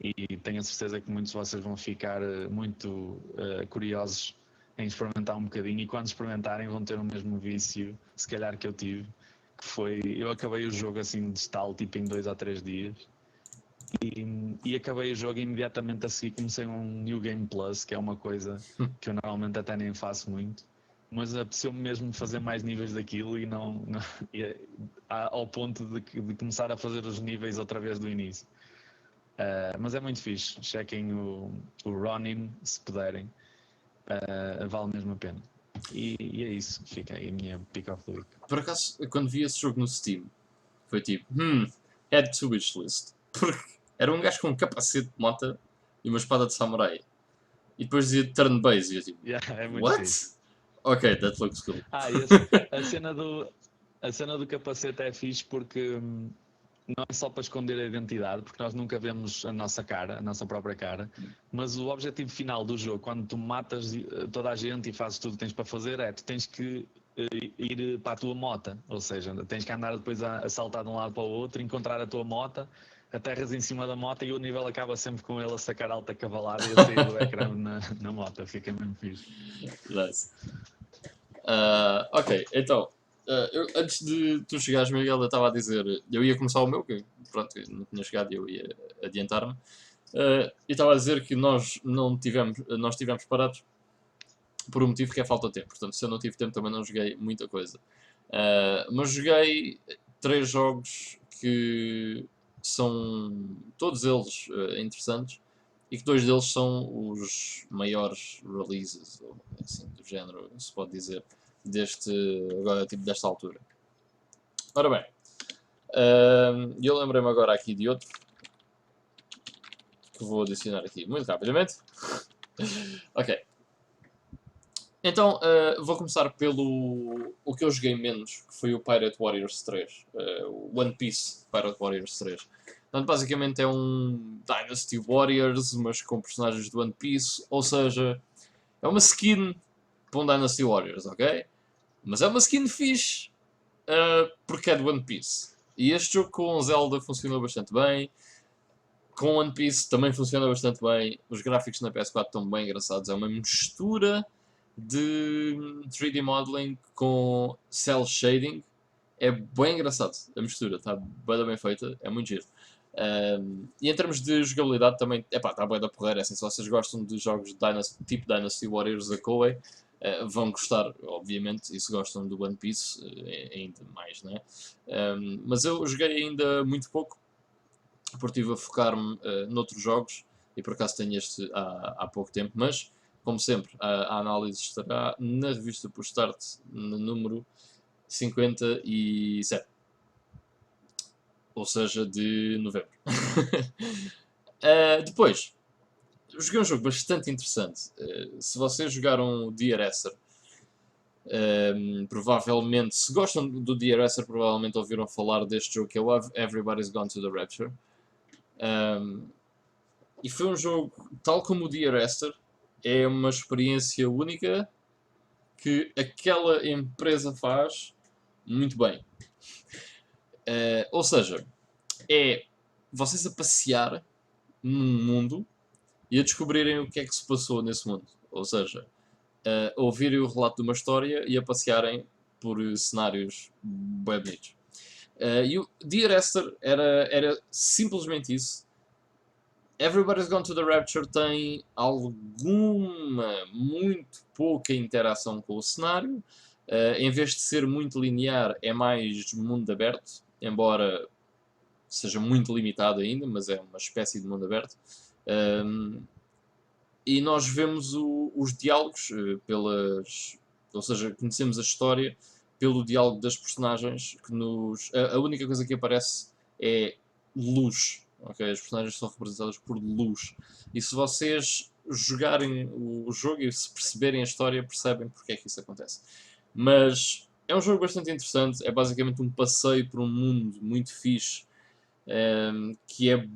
E tenho a certeza que muitos de vocês vão ficar muito curiosos em experimentar um bocadinho e quando experimentarem vão ter o mesmo vício, se calhar que eu tive, que foi, eu acabei o jogo assim de estalo, tipo em 2 ou 3 dias e acabei o jogo e imediatamente a seguir comecei um New Game Plus, que é uma coisa que eu normalmente até nem faço muito, mas apeteceu-me mesmo fazer mais níveis daquilo e ao ponto de começar a fazer os níveis outra vez do início. Mas é muito fixe, chequem o Ronin se puderem, vale mesmo a pena. E é isso, fica aí a minha pick of the week. Por acaso, quando vi esse jogo no Steam, foi tipo, add to wishlist. Porque era um gajo com um capacete de moto e uma espada de samurai. E depois dizia turn-based e eu tipo, É muito what? fixe. Ok, that looks cool. A cena do capacete é fixe porque não é só para esconder a identidade, porque nós nunca vemos a nossa cara, a nossa própria cara, mas o objetivo final do jogo, quando tu matas toda a gente e fazes tudo o que tens para fazer, tu tens que ir para a tua mota, ou seja, tens que andar depois a saltar de um lado para o outro, encontrar a tua mota, aterras em cima da moto e o nível acaba sempre com ele a sacar alta cavalada e a sair do ecrã na moto. Fica mesmo fixe. Nice. Ok, então, antes de tu chegares, Miguel, eu estava a dizer, eu ia começar o meu, que pronto, eu não tinha chegado e eu ia adiantar-me. E estava a dizer que nós estivemos parados por um motivo que é falta de tempo. Portanto, se eu não tive tempo também não joguei muita coisa. Mas joguei 3 jogos que são todos eles interessantes e que 2 deles são os maiores releases, ou assim do género, se pode dizer, desta altura. Ora bem, eu lembrei-me agora aqui de outro que vou adicionar aqui muito rapidamente. Ok. Então, vou começar pelo o que eu joguei menos, que foi o Pirate Warriors 3. O One Piece Pirate Warriors 3. Portanto, basicamente é um Dynasty Warriors, mas com personagens do One Piece. Ou seja, é uma skin para um Dynasty Warriors, ok? Mas é uma skin fixe, porque é do One Piece. E este jogo com Zelda funcionou bastante bem. Com One Piece também funciona bastante bem. Os gráficos na PS4 estão bem engraçados. É uma mistura de 3D modeling com cel shading. É bem engraçado a mistura, está bem feita, é muito giro. E em termos de jogabilidade também, está bem da porreira, assim, se vocês gostam de jogos de tipo Dynasty Warriors da Koei, vão gostar, obviamente, e se gostam do One Piece, ainda mais, né? Mas eu joguei ainda muito pouco, porque estive a focar-me noutros jogos, e por acaso tenho este há pouco tempo, mas como sempre, a análise estará na revista por Start, no número 57. Ou seja, de novembro. Depois, joguei um jogo bastante interessante. Se vocês jogaram o Dear Esther, provavelmente, se gostam do Dear Esther, provavelmente ouviram falar deste jogo que é o Everybody's Gone to the Rapture. E foi um jogo, tal como o Dear Esther, é uma experiência única que aquela empresa faz muito bem. Ou seja, é vocês a passear num mundo e a descobrirem o que é que se passou nesse mundo. Ou seja, a ouvirem o relato de uma história e a passearem por cenários bem bonitos. E o Dear Esther era simplesmente isso. Everybody's Gone to the Rapture tem alguma, muito pouca interação com o cenário. Em vez de ser muito linear, é mais mundo aberto, embora seja muito limitado ainda, mas é uma espécie de mundo aberto. E nós vemos os diálogos, ou seja, conhecemos a história pelo diálogo das personagens, que a única coisa que aparece é luz. Okay? As personagens são representadas por luz. E se vocês jogarem o jogo e se perceberem a história, percebem porque é que isso acontece. Mas é um jogo bastante interessante. É basicamente um passeio por um mundo muito fixe, que é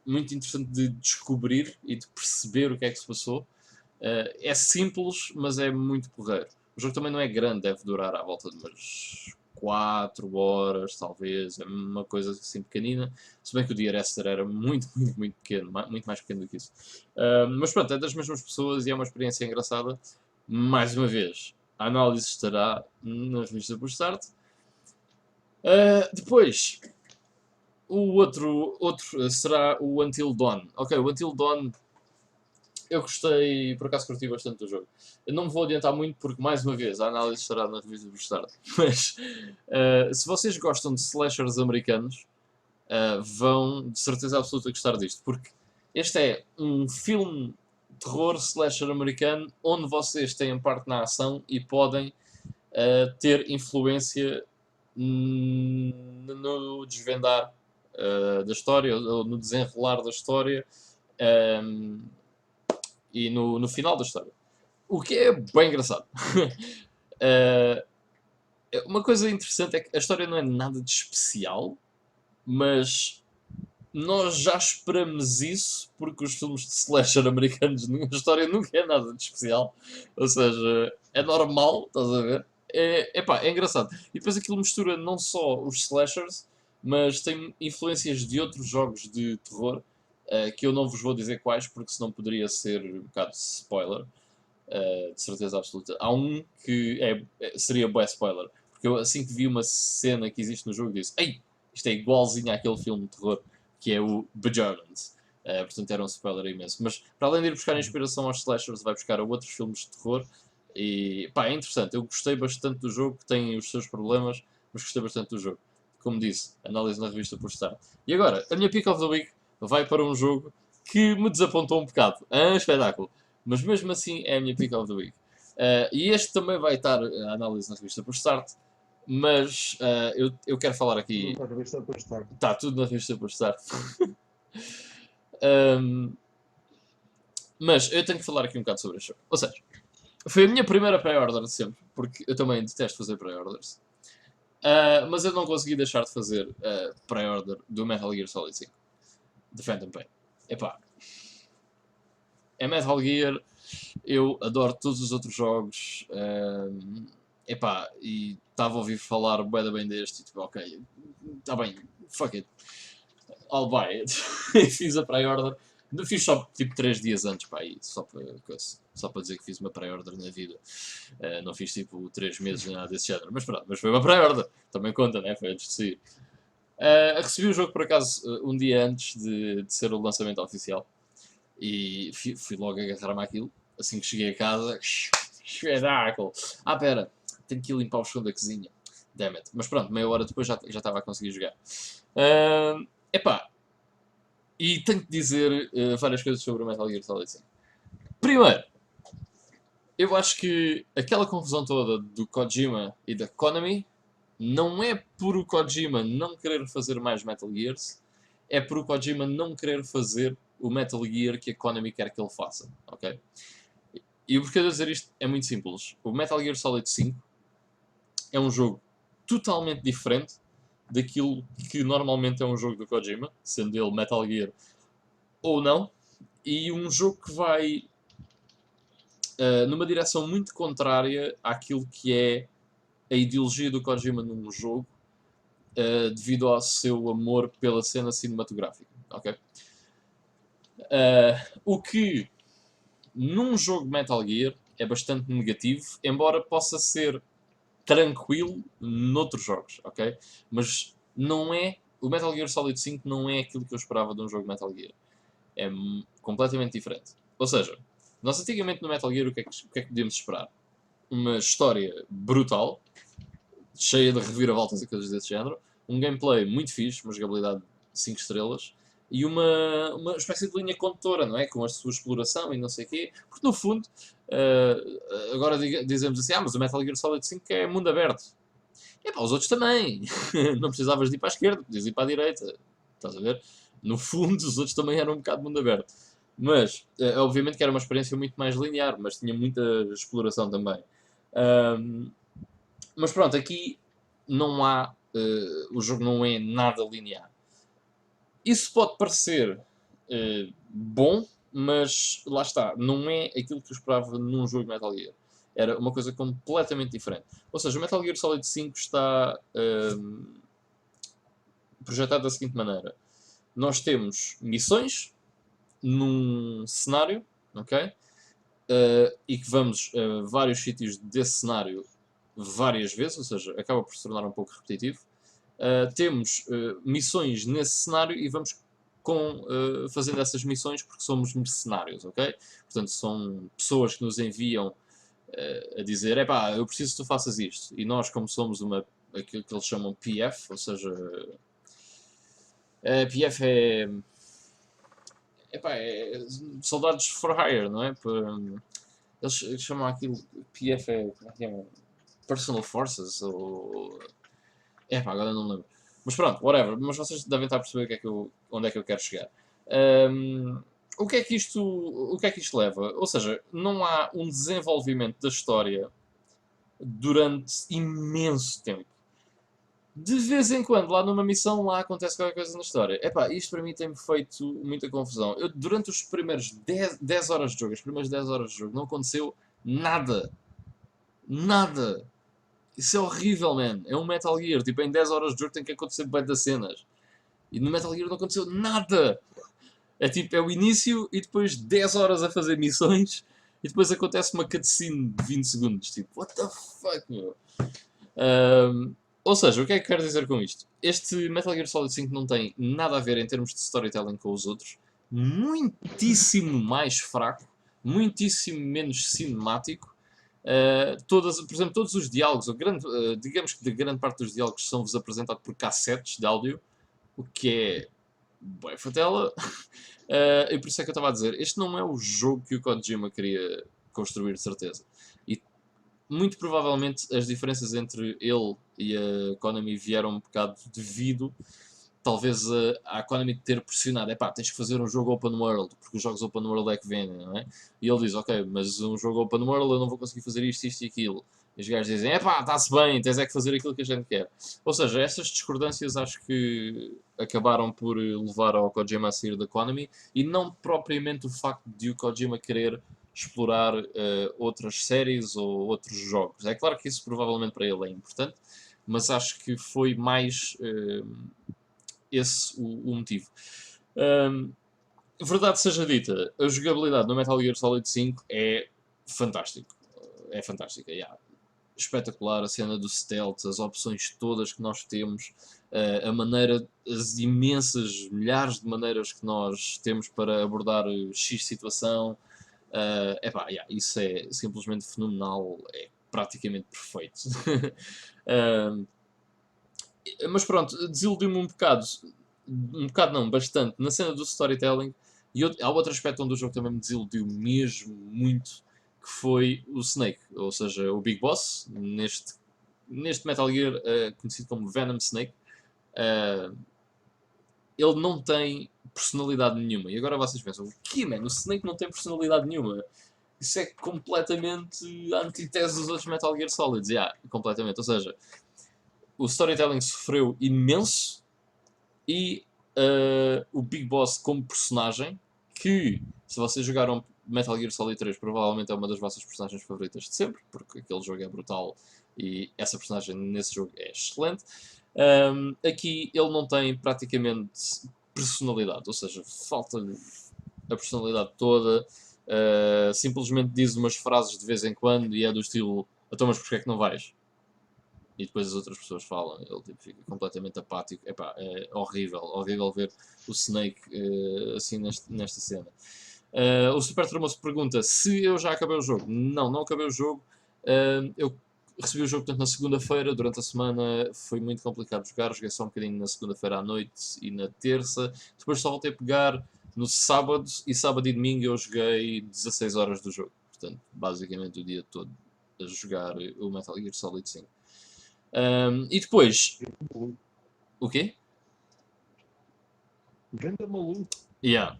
muito interessante de descobrir e de perceber o que é que se passou. É simples, mas é muito porreiro. O jogo também não é grande, deve durar à volta de umas 4 horas, talvez, é uma coisa assim pequenina, se bem que o Dear Esther era muito pequeno, muito mais pequeno do que isso. Mas pronto, é das mesmas pessoas e é uma experiência engraçada. Mais uma vez, a análise estará na revista por Start. Depois, o outro será o Until Dawn. Ok, o Until Dawn eu gostei, por acaso curti bastante do jogo. Eu não me vou adiantar muito porque, mais uma vez, a análise estará na revista do Start. Mas, se vocês gostam de slashers americanos, vão de certeza absoluta gostar disto. Porque este é um filme terror slasher americano onde vocês têm parte na ação e podem ter influência no desvendar da história, ou no desenrolar da história. E no final da história. O que é bem engraçado. Uma coisa interessante é que a história não é nada de especial, mas nós já esperamos isso porque os filmes de slasher americanos, a história nunca é nada de especial. Ou seja, é normal, estás a ver? É engraçado. E depois aquilo mistura não só os slashers, mas tem influências de outros jogos de terror, que eu não vos vou dizer quais, porque senão poderia ser um bocado spoiler, de certeza absoluta. Há um que seria bué spoiler, porque eu assim que vi uma cena que existe no jogo disse: ei, isto é igualzinho àquele filme de terror, que é o Bejeweled. Portanto era um spoiler imenso. Mas para além de ir buscar inspiração aos slashers, vai buscar a outros filmes de terror. E pá, é interessante. Eu gostei bastante do jogo, tem os seus problemas, mas gostei bastante do jogo. Como disse, análise na revista por estar. E agora, a minha pick of the week vai para um jogo que me desapontou um bocado. É um espetáculo. Mas mesmo assim é a minha pick of the week. E este também vai estar a análise na revista por start. Mas eu quero falar aqui. Não, a revista por start. Está tudo na revista por start. Mas eu tenho que falar aqui um bocado sobre este jogo. Ou seja, foi a minha primeira pré-order de sempre, porque eu também detesto fazer pré-orders. Mas eu não consegui deixar de fazer pré-order do Metal Gear Solid 5. The Phantom Pain. Epá. É Metal Gear, eu adoro todos os outros jogos. Epá, e estava a ouvir falar bué da bem deste e tipo, ok, está bem, fuck it. I'll buy it. E fiz a pré-order. Fiz só tipo 3 dias antes, pá, aí, só para dizer que fiz uma pré-order na vida. Não fiz tipo 3 meses nem nada desse género, mas pronto, mas foi uma pré-order. Também conta, né? Foi antes de sair. Recebi o jogo por acaso um dia antes de ser o lançamento oficial. E fui logo agarrar-me àquilo. Assim que cheguei a casa, espetáculo! Pera, tenho que ir limpar o chão da cozinha. Damn it. Mas pronto, meia hora depois já estava a conseguir jogar. Epá, e tenho que dizer várias coisas sobre o Metal Gear Solid 5. Primeiro, eu acho que aquela confusão toda do Kojima e da Konami não é por o Kojima não querer fazer mais Metal Gears, é por o Kojima não querer fazer o Metal Gear que a Konami quer que ele faça, ok? E o porquê de dizer isto é muito simples. O Metal Gear Solid 5 é um jogo totalmente diferente daquilo que normalmente é um jogo do Kojima, sendo ele Metal Gear ou não, e um jogo que vai numa direção muito contrária àquilo que é a ideologia do Kojima num jogo, devido ao seu amor pela cena cinematográfica, ok? O que num jogo Metal Gear é bastante negativo, embora possa ser tranquilo noutros jogos, ok? Mas não é. O Metal Gear Solid 5 não é aquilo que eu esperava de um jogo Metal Gear. É completamente diferente. Ou seja, nós antigamente no Metal Gear o que é que podíamos esperar? Uma história brutal, cheia de reviravoltas e coisas desse género, um gameplay muito fixe, uma jogabilidade 5 estrelas, e uma espécie de linha condutora, não é? Com a sua exploração e não sei o quê. Porque no fundo, agora dizemos assim, mas o Metal Gear Solid 5 é mundo aberto. Pá, os outros também. Não precisavas de ir para a esquerda, podias ir para a direita. Estás a ver? No fundo, os outros também eram um bocado mundo aberto. Mas, obviamente que era uma experiência muito mais linear, mas tinha muita exploração também. Mas pronto, aqui não há... o jogo não é nada linear. Isso pode parecer bom, mas lá está, não é aquilo que eu esperava num jogo Metal Gear. Era uma coisa completamente diferente. Ou seja, o Metal Gear Solid 5 está projetado da seguinte maneira. Nós temos missões num cenário, ok? E que vamos a vários sítios desse cenário várias vezes, ou seja, acaba por se tornar um pouco repetitivo. Temos missões nesse cenário e vamos fazendo essas missões porque somos mercenários, ok? Portanto, são pessoas que nos enviam a dizer, eu preciso que tu faças isto. E nós, como somos aquilo que eles chamam PF, ou seja, PF é soldados for hire, não é? Eles chamam aquilo, PF como é que é? Personal Forces, ou... agora não me lembro. Mas pronto, whatever. Mas vocês devem estar a perceber onde é que eu quero chegar. O que é que isto leva? Ou seja, não há um desenvolvimento da história durante imenso tempo. De vez em quando, lá numa missão, lá acontece qualquer coisa na história. Isto para mim tem-me feito muita confusão. Durante os primeiros 10 horas de jogo, as primeiras 10 horas de jogo, não aconteceu nada. Nada. Isso é horrível, man. É um Metal Gear. Tipo, em 10 horas de jogo tem que acontecer bem das cenas. E no Metal Gear não aconteceu nada. É tipo, é o início e depois 10 horas a fazer missões e depois acontece uma cutscene de 20 segundos. Tipo, what the fuck, meu? Ou seja, o que é que quero dizer com isto? Este Metal Gear Solid 5 não tem nada a ver em termos de storytelling com os outros. Muitíssimo mais fraco. Muitíssimo menos cinemático. Por exemplo, todos os diálogos, digamos que de grande parte dos diálogos são-vos apresentados por cassetes de áudio, o que é bué fatela. E por isso é que eu estava a dizer, este não é o jogo que o Kojima queria construir, de certeza. E muito provavelmente as diferenças entre ele e a Konami vieram um bocado devido, talvez, à Konami ter pressionado. Epá, tens que fazer um jogo open world, porque os jogos open world é que vendem, não é? E ele diz, ok, mas um jogo open world eu não vou conseguir fazer isto, isto e aquilo. E os gajos dizem, epá, está-se bem, tens é que fazer aquilo que a gente quer. Ou seja, essas discordâncias acho que acabaram por levar ao Kojima a sair da Konami e não propriamente o facto de o Kojima querer explorar outras séries ou outros jogos. É claro que isso provavelmente para ele é importante, mas acho que foi mais esse o motivo. Verdade seja dita, a jogabilidade no Metal Gear Solid 5 é fantástico. É fantástica, yeah. Espetacular, a cena do stealth, as opções todas que nós temos, a maneira, as imensas milhares de maneiras que nós temos para abordar X situação. Yeah, isso é simplesmente fenomenal, é praticamente perfeito. Mas pronto, desiludiu-me um bocado não, bastante, na cena do storytelling. E há outro aspecto onde o jogo também me desiludiu mesmo muito, que foi o Snake, ou seja, o Big Boss, neste Metal Gear, conhecido como Venom Snake. Ele não tem personalidade nenhuma. E agora vocês pensam, o que, mano? O Snake não tem personalidade nenhuma. Isso é completamente a antítese dos outros Metal Gear Solids. Completamente. Ou seja, o storytelling sofreu imenso e o Big Boss como personagem, que se vocês jogaram Metal Gear Solid 3 provavelmente é uma das vossas personagens favoritas de sempre, porque aquele jogo é brutal e essa personagem nesse jogo é excelente. Aqui ele não tem praticamente personalidade, ou seja, falta-lhe a personalidade toda, simplesmente diz umas frases de vez em quando e é do estilo, então mas porquê é que não vais? E depois as outras pessoas falam, ele tipo, fica completamente apático. Epá, é horrível, horrível ver o Snake assim nesta cena. O Super Tremoso pergunta se eu já acabei o jogo. Não, não acabei o jogo. Eu recebi o jogo portanto, na segunda-feira, durante a semana foi muito complicado jogar, joguei só um bocadinho na segunda-feira à noite e na terça. Depois só voltei a pegar no sábado, e sábado e domingo eu joguei 16 horas do jogo. Portanto, basicamente o dia todo a jogar o Metal Gear Solid 5. E depois. O quê? Ganda maluco. Yeah.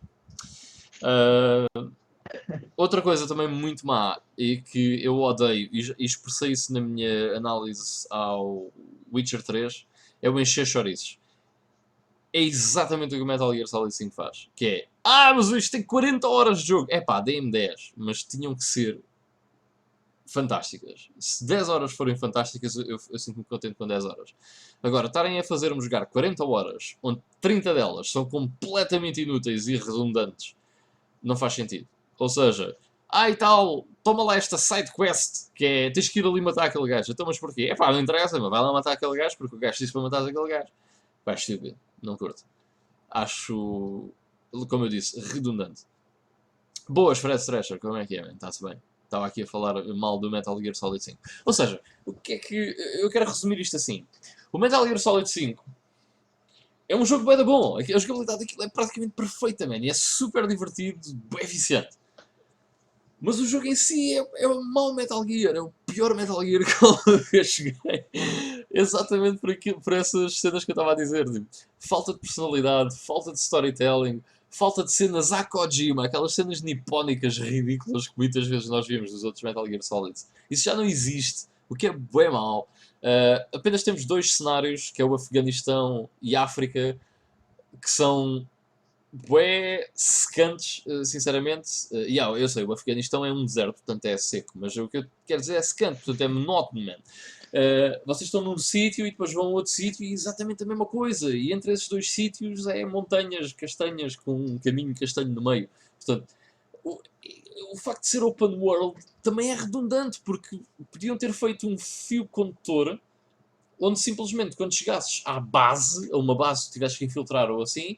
Outra coisa também muito má e que eu odeio, e expressei isso na minha análise ao Witcher 3, é o encher chouriços. É exatamente o que o Metal Gear Solid 5 faz. Que é, mas isto tem 40 horas de jogo. É pá, deem-me 10, mas tinham que ser fantásticas. Se 10 horas forem fantásticas, eu sinto-me contente com 10 horas. Agora, estarem a fazer-me jogar 40 horas, onde 30 delas são completamente inúteis e redundantes, não faz sentido. Ou seja, e tal, toma lá esta side quest, que é, tens que ir ali matar aquele gajo. Então, mas porquê? É pá, não interessa, mas vai lá matar aquele gajo, porque o gajo disse para matar aquele gajo. Vai estúpido, não curto. Acho, como eu disse, redundante. Boas, Fred Thrasher, como é que é, man? Está-se bem. Estava aqui a falar mal do Metal Gear Solid 5. Ou seja, o que é que... Eu quero resumir isto assim. O Metal Gear Solid 5 é um jogo bem bom. A jogabilidade daquilo é praticamente perfeita, man. E é super divertido, bem viciante. Mas o jogo em si é um mau Metal Gear. É o pior Metal Gear que eu joguei. Exatamente por essas cenas que eu estava a dizer. Tipo, falta de personalidade, falta de storytelling, falta de cenas à Kojima, aquelas cenas nipónicas ridículas que muitas vezes nós vimos nos outros Metal Gear Solids. Isso já não existe, o que é bem mau. Apenas temos dois cenários, que é o Afeganistão e a África, que são bué secantes, sinceramente. Eu sei, o Afeganistão é um deserto, portanto é seco, mas o que eu quero dizer é secante, portanto é monótono, man. Vocês estão num sítio e depois vão a outro sítio e é exatamente a mesma coisa. E entre esses dois sítios é montanhas castanhas com um caminho castanho no meio. Portanto, o, o facto de ser open world também é redundante, porque podiam ter feito um fio condutor onde simplesmente quando chegasses à base, a uma base que tivesses que infiltrar ou assim,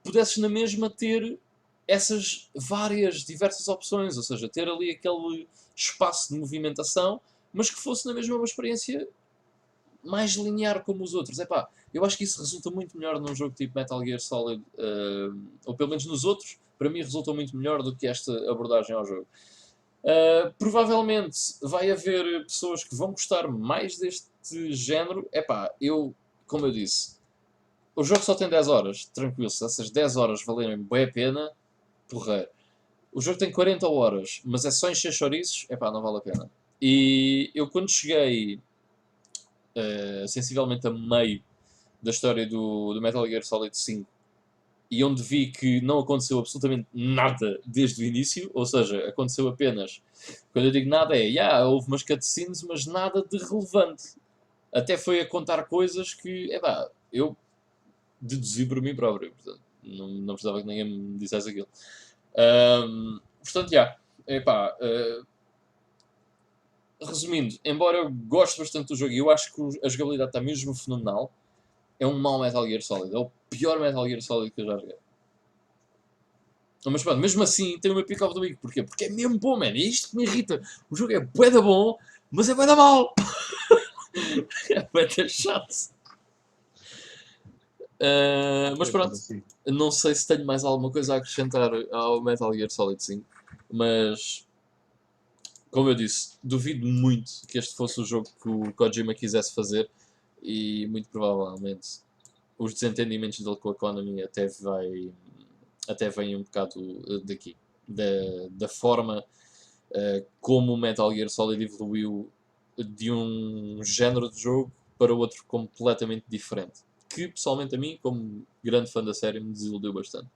pudesses na mesma ter essas várias, diversas opções, ou seja, ter ali aquele espaço de movimentação, mas que fosse na mesma uma experiência mais linear como os outros. Epá, eu acho que isso resulta muito melhor num jogo tipo Metal Gear Solid, ou pelo menos nos outros, para mim resulta muito melhor do que esta abordagem ao jogo. Provavelmente vai haver pessoas que vão gostar mais deste género. Epá, como eu disse, o jogo só tem 10 horas, tranquilo, se essas 10 horas valerem bem a pena, porra. O jogo tem 40 horas, mas é só encher chouriços, epá, não vale a pena. E eu quando cheguei sensivelmente a meio da história do Metal Gear Solid 5 e onde vi que não aconteceu absolutamente nada desde o início, ou seja, aconteceu apenas, quando eu digo nada houve umas cutscenes, mas nada de relevante. Até foi a contar coisas que, eu deduzi por mim próprio, portanto, não precisava que ninguém me dissesse aquilo. Portanto, resumindo, embora eu goste bastante do jogo e eu acho que a jogabilidade está mesmo fenomenal, é um mau Metal Gear Solid. É o pior Metal Gear Solid que eu já joguei. Mas pronto, mesmo assim tem o meu pick of the week. Porquê? Porque é mesmo bom, man. É isto que me irrita. O jogo é bué da bom, mas é bué da mau. É bué da chato. Mas pronto, não sei se tenho mais alguma coisa a acrescentar ao Metal Gear Solid 5. Mas, como eu disse, duvido muito que este fosse o jogo que o Kojima quisesse fazer. E muito provavelmente os desentendimentos dele com a Konami até vêm um bocado daqui. Da forma como o Metal Gear Solid evoluiu de um género de jogo para outro completamente diferente. Que, pessoalmente, a mim, como grande fã da série, me desiludiu bastante.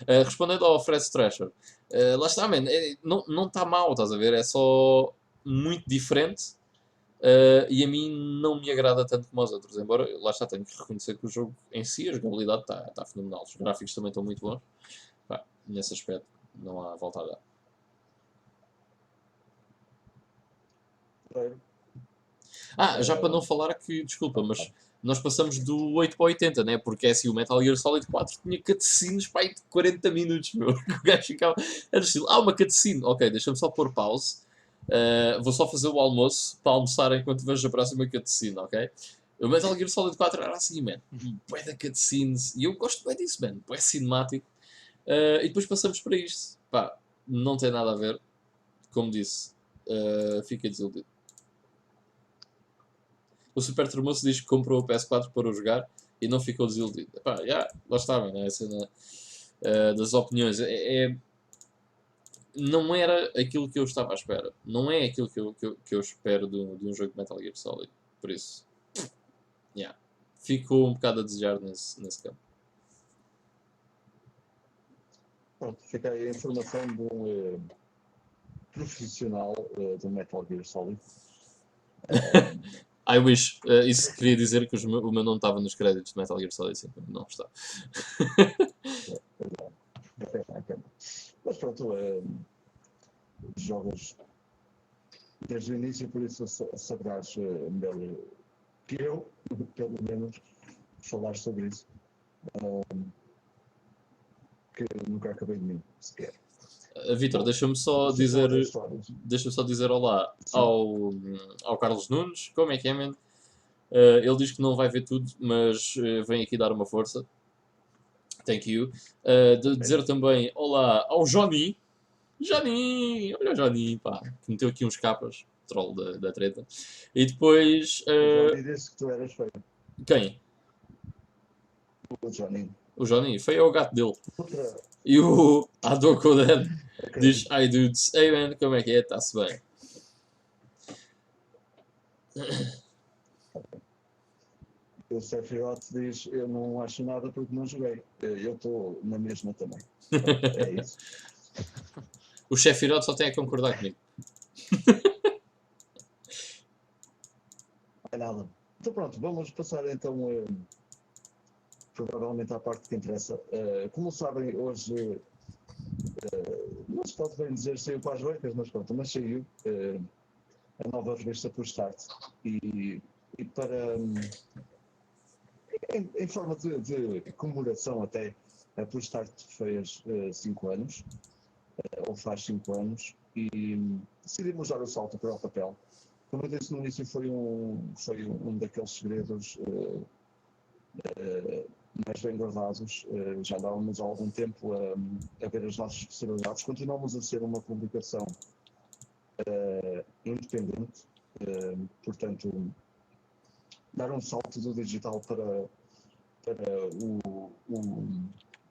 Respondendo ao Fred Thrasher, lá está, man, não está mal, estás a ver? É só muito diferente. E a mim não me agrada tanto como aos outros, embora lá está, tenho que reconhecer que o jogo em si, a jogabilidade está fenomenal, os gráficos também estão muito bons. Pá, nesse aspecto não há volta a dar. Já para não falar que, desculpa, mas nós passamos do 8 para 80, né? Porque é assim, o Metal Gear Solid 4 tinha cutscenes para aí de 40 minutos, meu. O gajo ficava. Era estilo, uma cutscene, ok, deixa-me só pôr pause. Vou só fazer o almoço para almoçar enquanto vejo a próxima cutscene, ok? O Metal Gear Solid 4 era assim, man. Bué da cutscenes. E eu gosto bem disso, man. Bué cinemático. E depois passamos para isto. Pá, não tem nada a ver. Como disse, fiquei desiludido. O Super Tremoso diz que comprou o PS4 para o jogar e não ficou desiludido. Epá, lá estava, né? A cena das opiniões. Não era aquilo que eu estava à espera. Não é aquilo que eu espero de um jogo de Metal Gear Solid. Por isso, ficou um bocado a desejar nesse campo. Pronto, fica aí a informação de um profissional do Metal Gear Solid. I wish. Isso queria dizer que o meu não estava nos créditos de Metal Gear Solid 5. Não está. Mas pronto, jogas desde o início, por isso saberás melhor que eu, pelo menos, falar sobre isso. Que nunca acabei de mim, sequer. Vitor, deixa-me só dizer olá ao Carlos Nunes. Como é que é, man? Ele diz que não vai ver tudo, mas vem aqui dar uma força. Thank you. De dizer também olá ao Johnny. Johnny! Olha o Johnny, pá. Que meteu aqui uns capas. Troll da treta. E depois... O Johnny disse que tu eras feio. Quem? O Johnny. O Johnny. Feio é o gato dele. E o Adokodan diz: Hi dudes, hey man, como é que é? Está-se bem. o Sephiroth diz, eu não acho nada porque não joguei. Eu estou na mesma também. É isso. O Sheffield só tem a concordar comigo. Não é nada. Então pronto, vamos passar então provavelmente à parte que interessa. Como sabem, hoje não se pode bem dizer saiu para as beicas, mas pronto, mas saiu a nova revista por Start. E para em forma de comemoração até, a por Start fez 5 anos, ou faz 5 anos, e decidimos dar o salto para o papel. Como eu disse no início, foi um daqueles segredos mais bem guardados. Já andávamos há algum tempo a ver as nossas possibilidades. Continuamos a ser uma publicação independente, portanto, dar um salto do digital para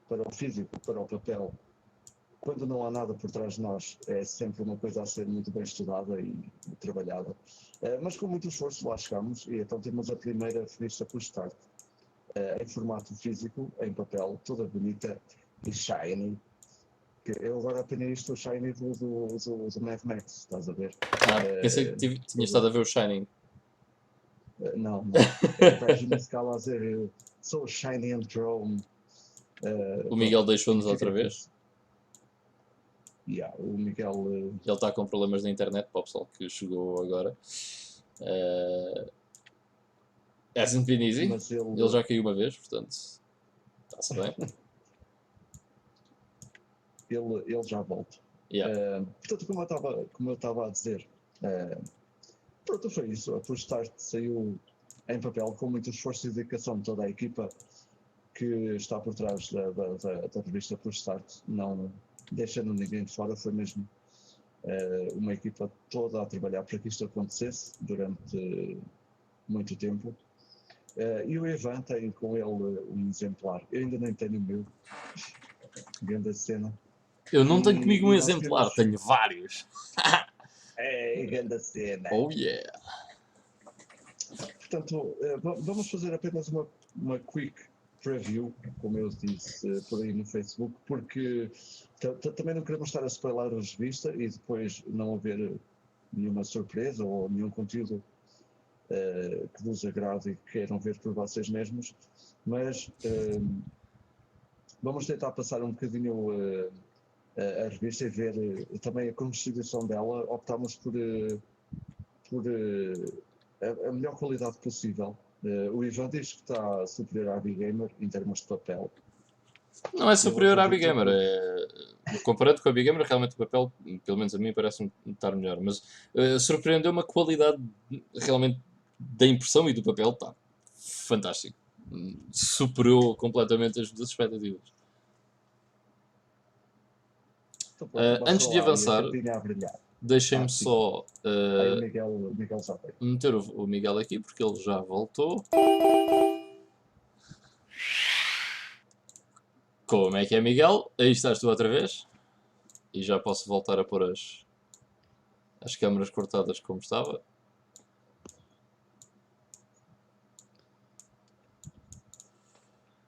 o físico, para o papel, quando não há nada por trás de nós, é sempre uma coisa a ser muito bem estudada e trabalhada. Mas com muito esforço lá chegamos, e então temos a primeira revista por Start, em formato físico, em papel, toda bonita e shiny. Eu agora apanhei isto, o shiny do Mad Max, estás a ver? Pensei que tinha estado a ver o Shining. Não. Estás na escala a dizer, so shiny and chrome. O Miguel deixou-nos outra vez. Yeah, o Miguel. Ele está com problemas na internet, para o pessoal que chegou agora. Hasn't been easy. Mas Ele já caiu uma vez, portanto, está-se bem. Ele já volta. Yeah. Portanto, como eu estava a dizer, pronto, foi isso. A Push Start saiu em papel com muito esforço e dedicação de toda a equipa que está por trás da revista Push Start, não deixando ninguém de fora. Foi mesmo uma equipa toda a trabalhar para que isto acontecesse durante muito tempo. E o Ivan tem com ele um exemplar. Eu ainda nem tenho o meu. Grande cena. Eu não tenho comigo um exemplar, tenho vários. Grande cena. Oh yeah! Portanto, vamos fazer apenas uma quick preview, como eu disse por aí no Facebook, porque também não queremos estar a spoiler a revista e depois não haver nenhuma surpresa ou nenhum conteúdo que vos agrade e que queiram ver por vocês mesmos, mas vamos tentar passar um bocadinho a revista e ver também a constituição dela. Optámos por a melhor qualidade possível. O Ivan diz que está superior à Big Gamer em termos de papel. Não é superior à Big Gamer. Comparando com a Big Gamer, realmente o papel, pelo menos a mim, parece-me estar melhor. Mas surpreendeu-me a qualidade realmente da impressão e do papel. Está fantástico. Superou completamente as minhas expectativas. Antes de avançar, deixem-me só meter o Miguel aqui, porque ele já voltou. Como é que é, Miguel? Aí estás tu outra vez. E já posso voltar a pôr as câmaras cortadas como estava.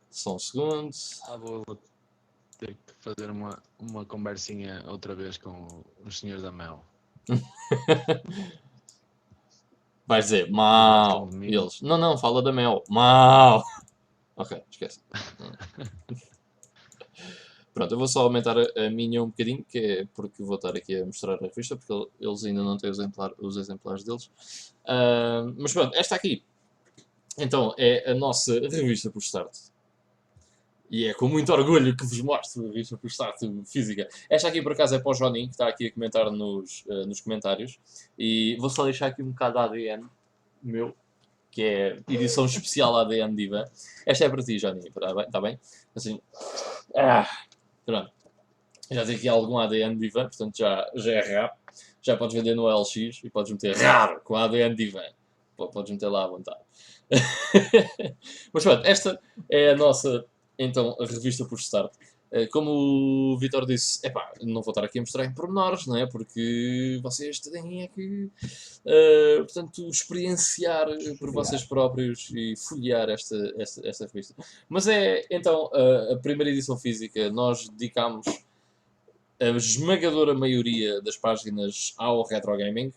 Só um segundo. Vou ter que fazer uma conversinha outra vez com os senhores da Mel. Vais dizer, mal. Eles, não, fala da Mel. Mal. Ok, esquece. Pronto, eu vou só aumentar a minha um bocadinho, que é porque vou estar aqui a mostrar a revista, porque eles ainda não têm os exemplares deles. Mas pronto, esta aqui, então, é a nossa revista por Start. E é com muito orgulho que vos mostro a revista por Start física. Esta aqui, por acaso, é para o Joninho, que está aqui a comentar nos comentários. E vou só deixar aqui um bocado de ADN meu, que é edição especial ADN de Ivan. Esta é para ti, Joninho, está bem? Assim... Pronto. Já tem aqui algum ADN de Ivan, portanto já é raro. Já podes vender no LX e podes meter raro com ADN de Ivan. Podes meter lá à vontade. Mas pronto, esta é a nossa, então, a revista por Start. Como o Vitor disse, epá, não vou estar aqui a mostrar em pormenores, não é? Porque vocês têm que, portanto, experienciar por vocês próprios e folhear esta revista. Mas então, a primeira edição física, nós dedicámos a esmagadora maioria das páginas ao retro gaming.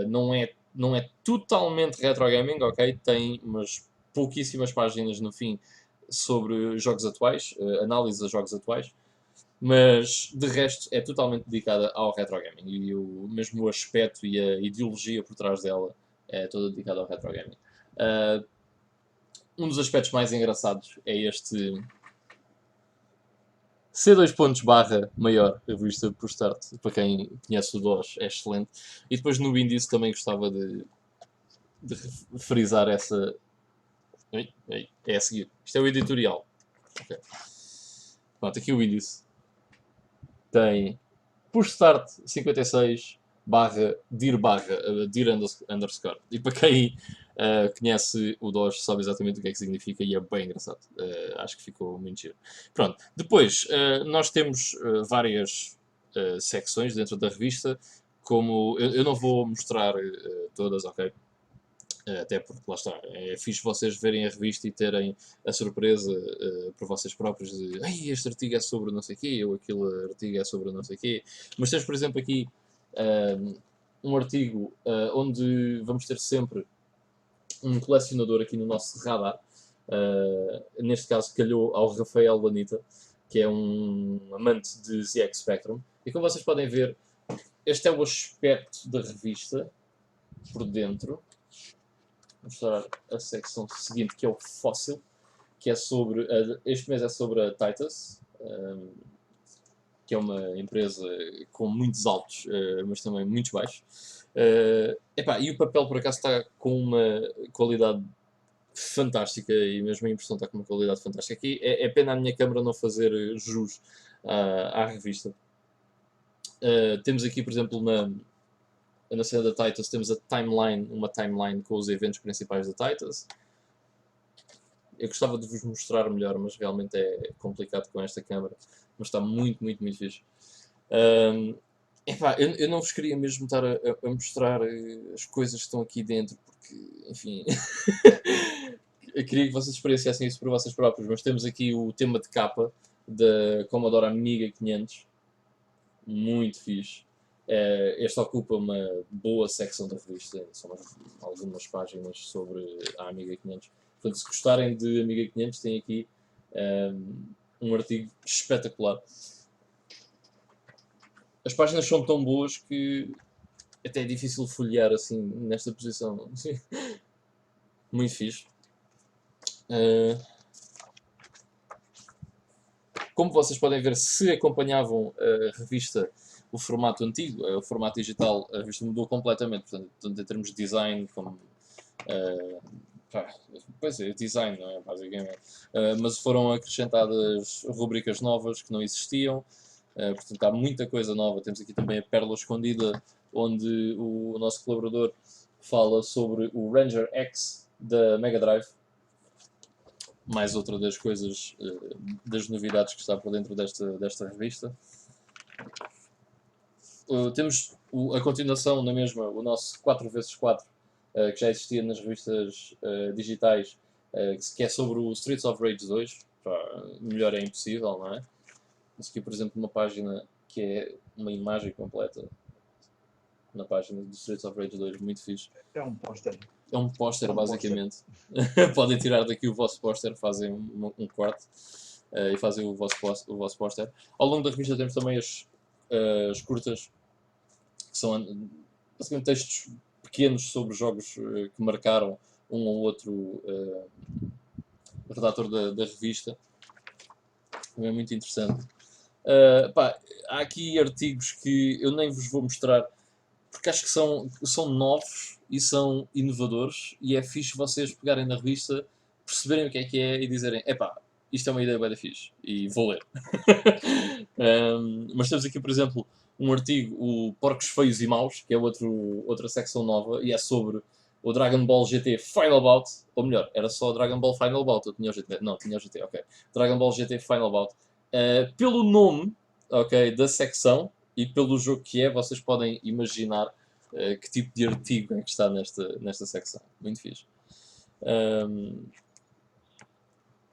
Não é totalmente retro gaming, ok? Tem umas pouquíssimas páginas no fim sobre jogos atuais, análise a jogos atuais, mas de resto é totalmente dedicada ao retro gaming e mesmo o aspecto e a ideologia por trás dela é toda dedicada ao retro gaming. Um dos aspectos mais engraçados é este C2 pontos barra maior, revista por start, para quem conhece o DOS, é excelente. E depois no índice também gostava de frisar essa. É a seguir. Isto é o editorial. Okay. Pronto, aqui o índice tem por start 56 barra dir underscore. E para quem conhece o DOS sabe exatamente o que é que significa e é bem engraçado. Acho que ficou muito giro. Pronto, depois nós temos várias secções dentro da revista, como eu não vou mostrar todas, ok? Até porque, lá está, é fixe vocês verem a revista e terem a surpresa por vocês próprios de este artigo é sobre não sei o quê, ou aquele artigo é sobre não sei o quê. Mas temos, por exemplo, aqui um artigo onde vamos ter sempre um colecionador aqui no nosso radar. Neste caso, calhou ao Rafael Lanita, que é um amante de ZX Spectrum. E como vocês podem ver, este é o aspecto da revista por dentro. Vou mostrar a secção seguinte, que é o fóssil, que é sobre, este mês é sobre a Titus, que é uma empresa com muitos altos, mas também muitos baixos. E o papel, por acaso, está com uma qualidade fantástica, e mesmo a impressão está com uma qualidade fantástica. Aqui é pena a minha câmera não fazer jus à revista. Temos aqui, por exemplo, na cena da Titus, temos uma timeline com os eventos principais da Titus. Eu gostava de vos mostrar melhor, mas realmente é complicado com esta câmera. Mas está muito, muito, muito fixe. Eu não vos queria mesmo estar a mostrar as coisas que estão aqui dentro, porque, enfim... eu queria que vocês experienciassem isso por vocês próprios, mas temos aqui o tema de capa da Commodore Amiga 500. Muito fixe. Este ocupa uma boa secção da revista, são algumas páginas sobre a Amiga 500. Portanto, se gostarem de Amiga 500, tem aqui um artigo espetacular. As páginas são tão boas que até é difícil folhear assim, nesta posição. Muito fixe. Como vocês podem ver, se acompanhavam a revista, o formato antigo, o formato digital, a revista mudou completamente. Portanto, em termos de design, design, não é? Basicamente. Mas foram acrescentadas rubricas novas que não existiam. Portanto, há muita coisa nova. Temos aqui também a Pérola Escondida, onde o nosso colaborador fala sobre o Ranger X da Mega Drive. Mais outra das coisas, das novidades que está por dentro desta revista. Temos a continuação na mesma, o nosso 4x4, que já existia nas revistas digitais, que é sobre o Streets of Rage 2. Melhor é impossível, não é? Temos aqui, por exemplo, uma página que é uma imagem completa na página do Streets of Rage 2, muito fixe. É um póster. É um póster, basicamente. Podem tirar daqui o vosso póster, fazem um corte e fazem o vosso póster. Ao longo da revista temos também as curtas, que são basicamente textos pequenos sobre jogos que marcaram um ou outro redator da revista. Também é muito interessante. Há aqui artigos que eu nem vos vou mostrar, porque acho que são novos e são inovadores, e é fixe vocês pegarem na revista, perceberem o que é e dizerem, isto é uma ideia bem fixe, e vou ler. Mas temos aqui, por exemplo, um artigo, o Porcos Feios e Maus, que é outra secção nova, e é sobre o Dragon Ball GT Final Bout, ou melhor, era só o Dragon Ball Final Bout, eu tinha o GT, não, tinha o GT, ok. Dragon Ball GT Final Bout, Pelo nome, ok, da secção e pelo jogo que é, vocês podem imaginar que tipo de artigo é que está nesta secção. Muito fixe.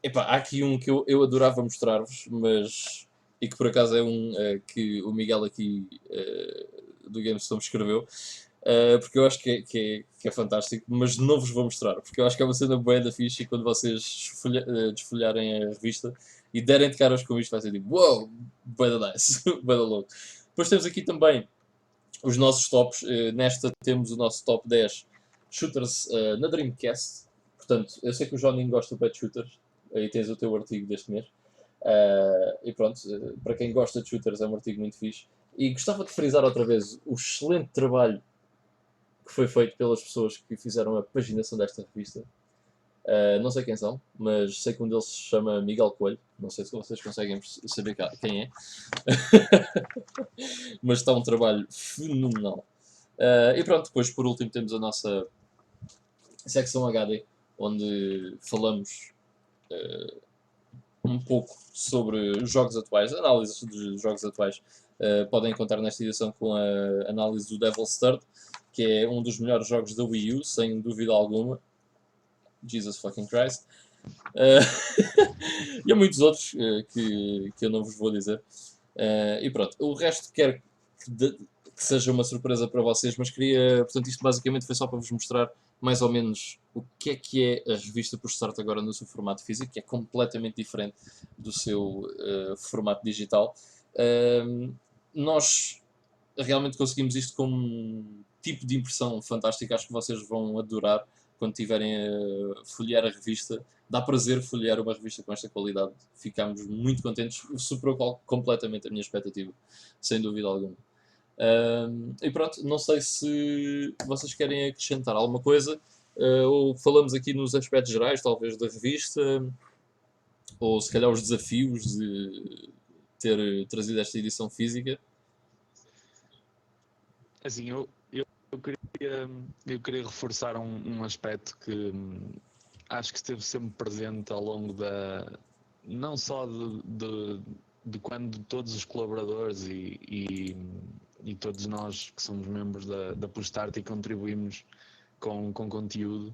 Epá, há aqui um que eu adorava mostrar-vos, mas... E que por acaso é um que o Miguel aqui do GameStone escreveu. Porque eu acho que é fantástico, mas não vos vou mostrar, porque eu acho que é uma cena bué da fixe e quando vocês desfolharem a revista e derem de caras com isto vai ser tipo, wow, bué da nice, bué da louco. Depois temos aqui também os nossos tops, nesta temos o nosso top 10 shooters na Dreamcast, portanto, eu sei que o Johnny gosta bué de shooters, aí tens o teu artigo deste mês. E pronto, para quem gosta de shooters é um artigo muito fixe. E gostava de frisar outra vez o excelente trabalho que foi feito pelas pessoas que fizeram a paginação desta revista. Não sei quem são, mas sei que um deles se chama Miguel Coelho. Não sei se vocês conseguem saber quem é. Mas está um trabalho fenomenal. E pronto, depois por último temos a nossa secção HD, onde falamos um pouco sobre jogos atuais, análises de jogos atuais. Podem encontrar nesta edição com a análise do Devil's Third, que é um dos melhores jogos da Wii U, sem dúvida alguma. Jesus fucking Christ. E há muitos outros que eu não vos vou dizer. E pronto, o resto quero que seja uma surpresa para vocês, mas queria, portanto, isto basicamente foi só para vos mostrar mais ou menos o que é a revista por Start agora no seu formato físico, que é completamente diferente do seu formato digital. Nós realmente conseguimos isto com um tipo de impressão fantástica, acho que vocês vão adorar quando estiverem a folhear a revista. Dá prazer folhear uma revista com esta qualidade, ficámos muito contentes, superou completamente a minha expectativa, sem dúvida alguma. E pronto, não sei se vocês querem acrescentar alguma coisa, ou falamos aqui nos aspectos gerais, talvez, da revista, ou se calhar os desafios de ter trazido esta edição física. Assim, eu queria reforçar um aspecto que acho que esteve sempre presente ao longo não só de quando todos os colaboradores e todos nós que somos membros da Pushstart e contribuímos com conteúdo,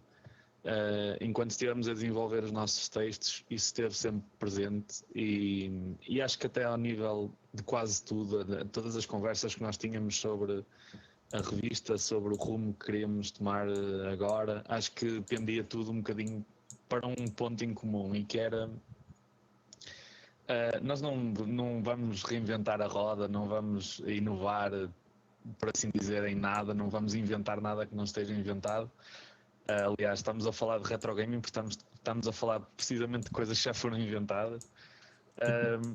enquanto estivemos a desenvolver os nossos textos, isso esteve sempre presente e acho que até ao nível de quase tudo, todas as conversas que nós tínhamos sobre a revista, sobre o rumo que queríamos tomar agora, acho que pendia tudo um bocadinho para um ponto em comum, e que era nós não vamos reinventar a roda, não vamos inovar, por assim dizer, em nada, não vamos inventar nada que não esteja inventado. Aliás, estamos a falar de retro gaming, porque estamos a falar precisamente de coisas que já foram inventadas.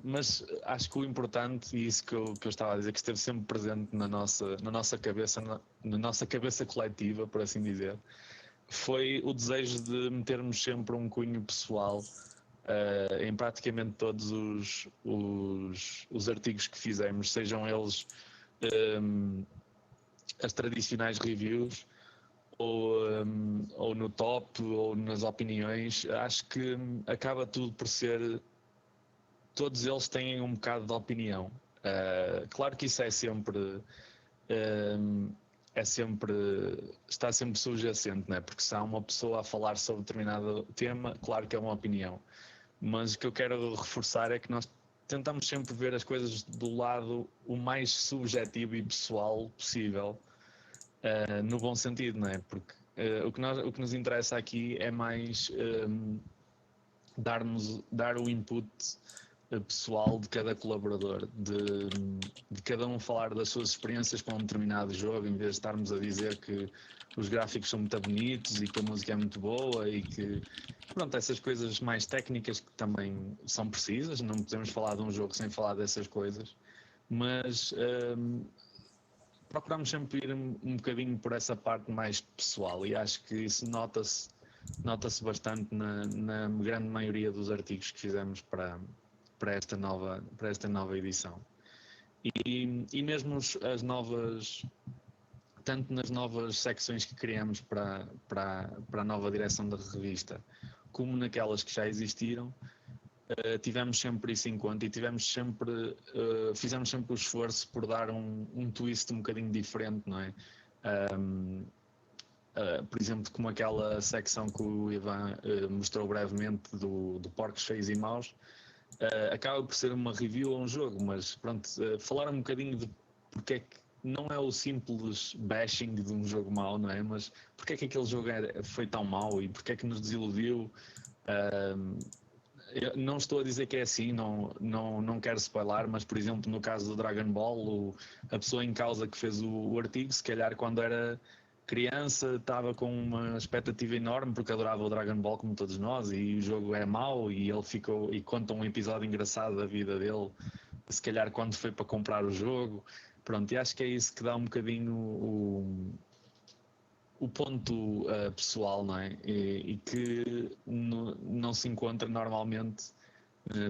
Mas acho que o importante, e isso que eu estava a dizer, que esteve sempre presente na nossa cabeça, na nossa cabeça coletiva, por assim dizer, foi o desejo de metermos sempre um cunho pessoal em praticamente todos os artigos que fizemos, sejam eles as tradicionais reviews ou no top ou nas opiniões. Acho que acaba tudo por ser, todos eles têm um bocado de opinião. Claro que isso está sempre subjacente, né? Porque se há uma pessoa a falar sobre determinado tema, claro que é uma opinião. Mas o que eu quero reforçar é que nós tentamos sempre ver as coisas do lado o mais subjetivo e pessoal possível, no bom sentido, não é? Porque o que nos interessa aqui é mais dar o input pessoal de cada colaborador, de cada um falar das suas experiências com um determinado jogo, em vez de estarmos a dizer que os gráficos são muito bonitos e que a música é muito boa e que, pronto, essas coisas mais técnicas que também são precisas. Não podemos falar de um jogo sem falar dessas coisas, mas procuramos sempre ir um bocadinho por essa parte mais pessoal, e acho que isso nota-se bastante na grande maioria dos artigos que fizemos para esta nova edição. E mesmo as novas, tanto nas novas secções que criamos para a nova direção da revista, como naquelas que já existiram, tivemos sempre isso em conta e tivemos sempre, fizemos sempre o esforço por dar um twist um bocadinho diferente, não é? Por exemplo, como aquela secção que o Ivan mostrou brevemente do Porcos Feios e Maus, acaba por ser uma review a um jogo, mas pronto, falar um bocadinho de porque é que não é o simples bashing de um jogo mau, não é? Mas porque é que aquele jogo foi tão mau e porque é que nos desiludiu. Eu não estou a dizer que é assim, não quero spoiler, mas por exemplo no caso do Dragon Ball, a pessoa em causa que fez o artigo, se calhar quando era criança estava com uma expectativa enorme porque adorava o Dragon Ball como todos nós e o jogo é mau e ele ficou e conta um episódio engraçado da vida dele, se calhar quando foi para comprar o jogo. Pronto, e acho que é isso que dá um bocadinho o ponto pessoal, não é? E que não se encontra normalmente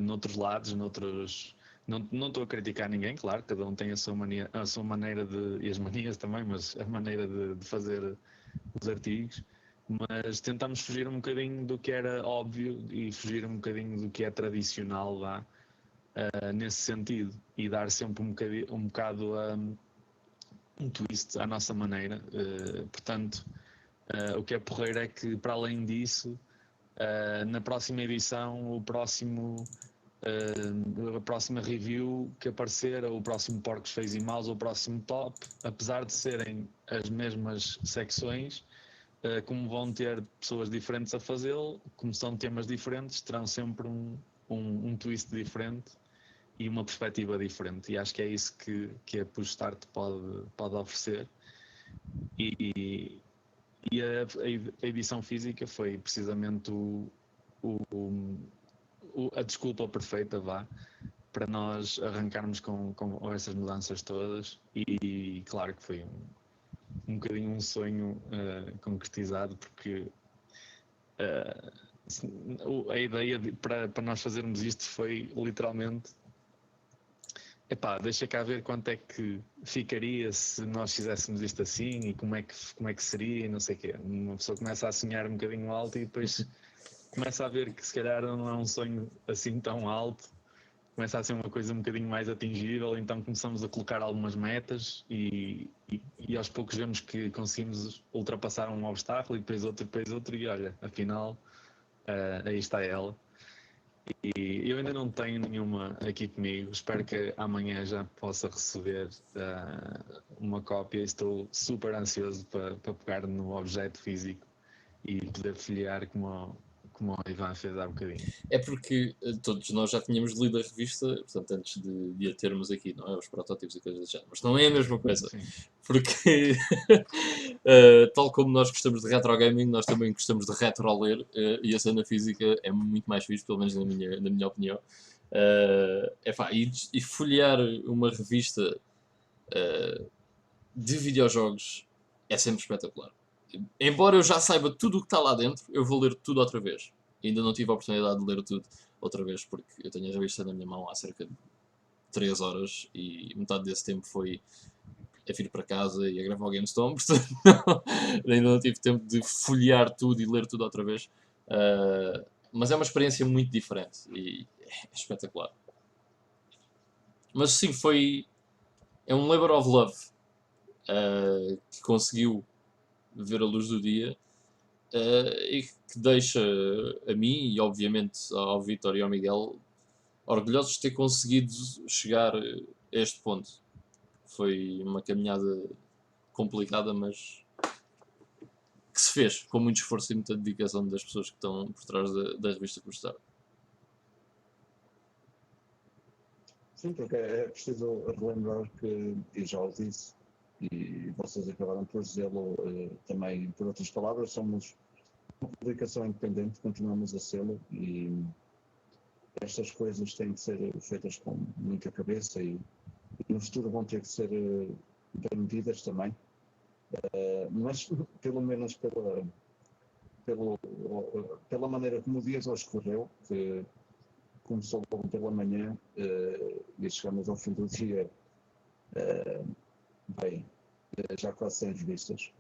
noutros lados, noutros. Não estou a criticar ninguém, claro, cada um tem a sua maneira de. E as manias também, mas a maneira de fazer os artigos. Mas tentamos fugir um bocadinho do que era óbvio e fugir um bocadinho do que é tradicional lá, nesse sentido. E dar sempre um bocado um twist à nossa maneira. Portanto, o que é porreiro é que, para além disso, na próxima edição, a próxima review que aparecer, ou o próximo Porcos Feios e Maus, ou o próximo top, apesar de serem as mesmas secções, como vão ter pessoas diferentes a fazê-lo, como são temas diferentes, terão sempre um twist diferente e uma perspectiva diferente. E acho que é isso que a Push Start pode oferecer. E a edição física foi precisamente a desculpa perfeita, vá, para nós arrancarmos com essas mudanças todas. E claro que foi um bocadinho um sonho concretizado, porque a ideia para nós fazermos isto foi literalmente: epá, deixa cá ver quanto é que ficaria se nós fizéssemos isto assim e como é que seria e não sei o quê. Uma pessoa começa a sonhar um bocadinho alto e depois começa a ver que se calhar não é um sonho assim tão alto, começa a ser uma coisa um bocadinho mais atingível, então começamos a colocar algumas metas e aos poucos vemos que conseguimos ultrapassar um obstáculo e depois outro e olha, afinal aí está ela. E eu ainda não tenho nenhuma aqui comigo, espero que amanhã já possa receber uma cópia. Estou super ansioso para pegar no objeto físico e poder folhear como o Ivan fez há bocadinho. É porque todos nós já tínhamos lido a revista, portanto, antes de a termos aqui, não é? Os protótipos e coisas do género. Mas não é a mesma coisa. Sim. Porque, tal como nós gostamos de retro gaming, nós também gostamos de retro ler, e a cena física é muito mais fixe, pelo menos na minha opinião. E folhear uma revista de videojogos é sempre espetacular. Embora eu já saiba tudo o que está lá dentro, eu vou ler tudo outra vez. Ainda não tive a oportunidade de ler tudo outra vez, porque eu tenho a revista na minha mão há cerca de 3 horas e metade desse tempo foi a vir para casa e a gravar o GameStorm, portanto ainda não tive tempo de folhear tudo e ler tudo outra vez. Mas é uma experiência muito diferente e é espetacular. Mas sim, é um labor of love que conseguiu ver a luz do dia e que deixa a mim e obviamente ao Vítor e ao Miguel orgulhosos de ter conseguido chegar a este ponto. Foi uma caminhada complicada, mas que se fez com muito esforço e muita dedicação das pessoas que estão por trás da revista Custar. Sim, porque é preciso relembrar que, e já o disse, e vocês acabaram por dizê-lo também por outras palavras, somos uma publicação independente, continuamos a sê-lo e estas coisas têm de ser feitas com muita cabeça e no futuro vão ter que ser bem medidas também, mas pelo menos pela maneira como o dia hoje correu, que começou logo pela manhã e chegamos ao fim do dia bem, já quase 100 revistas.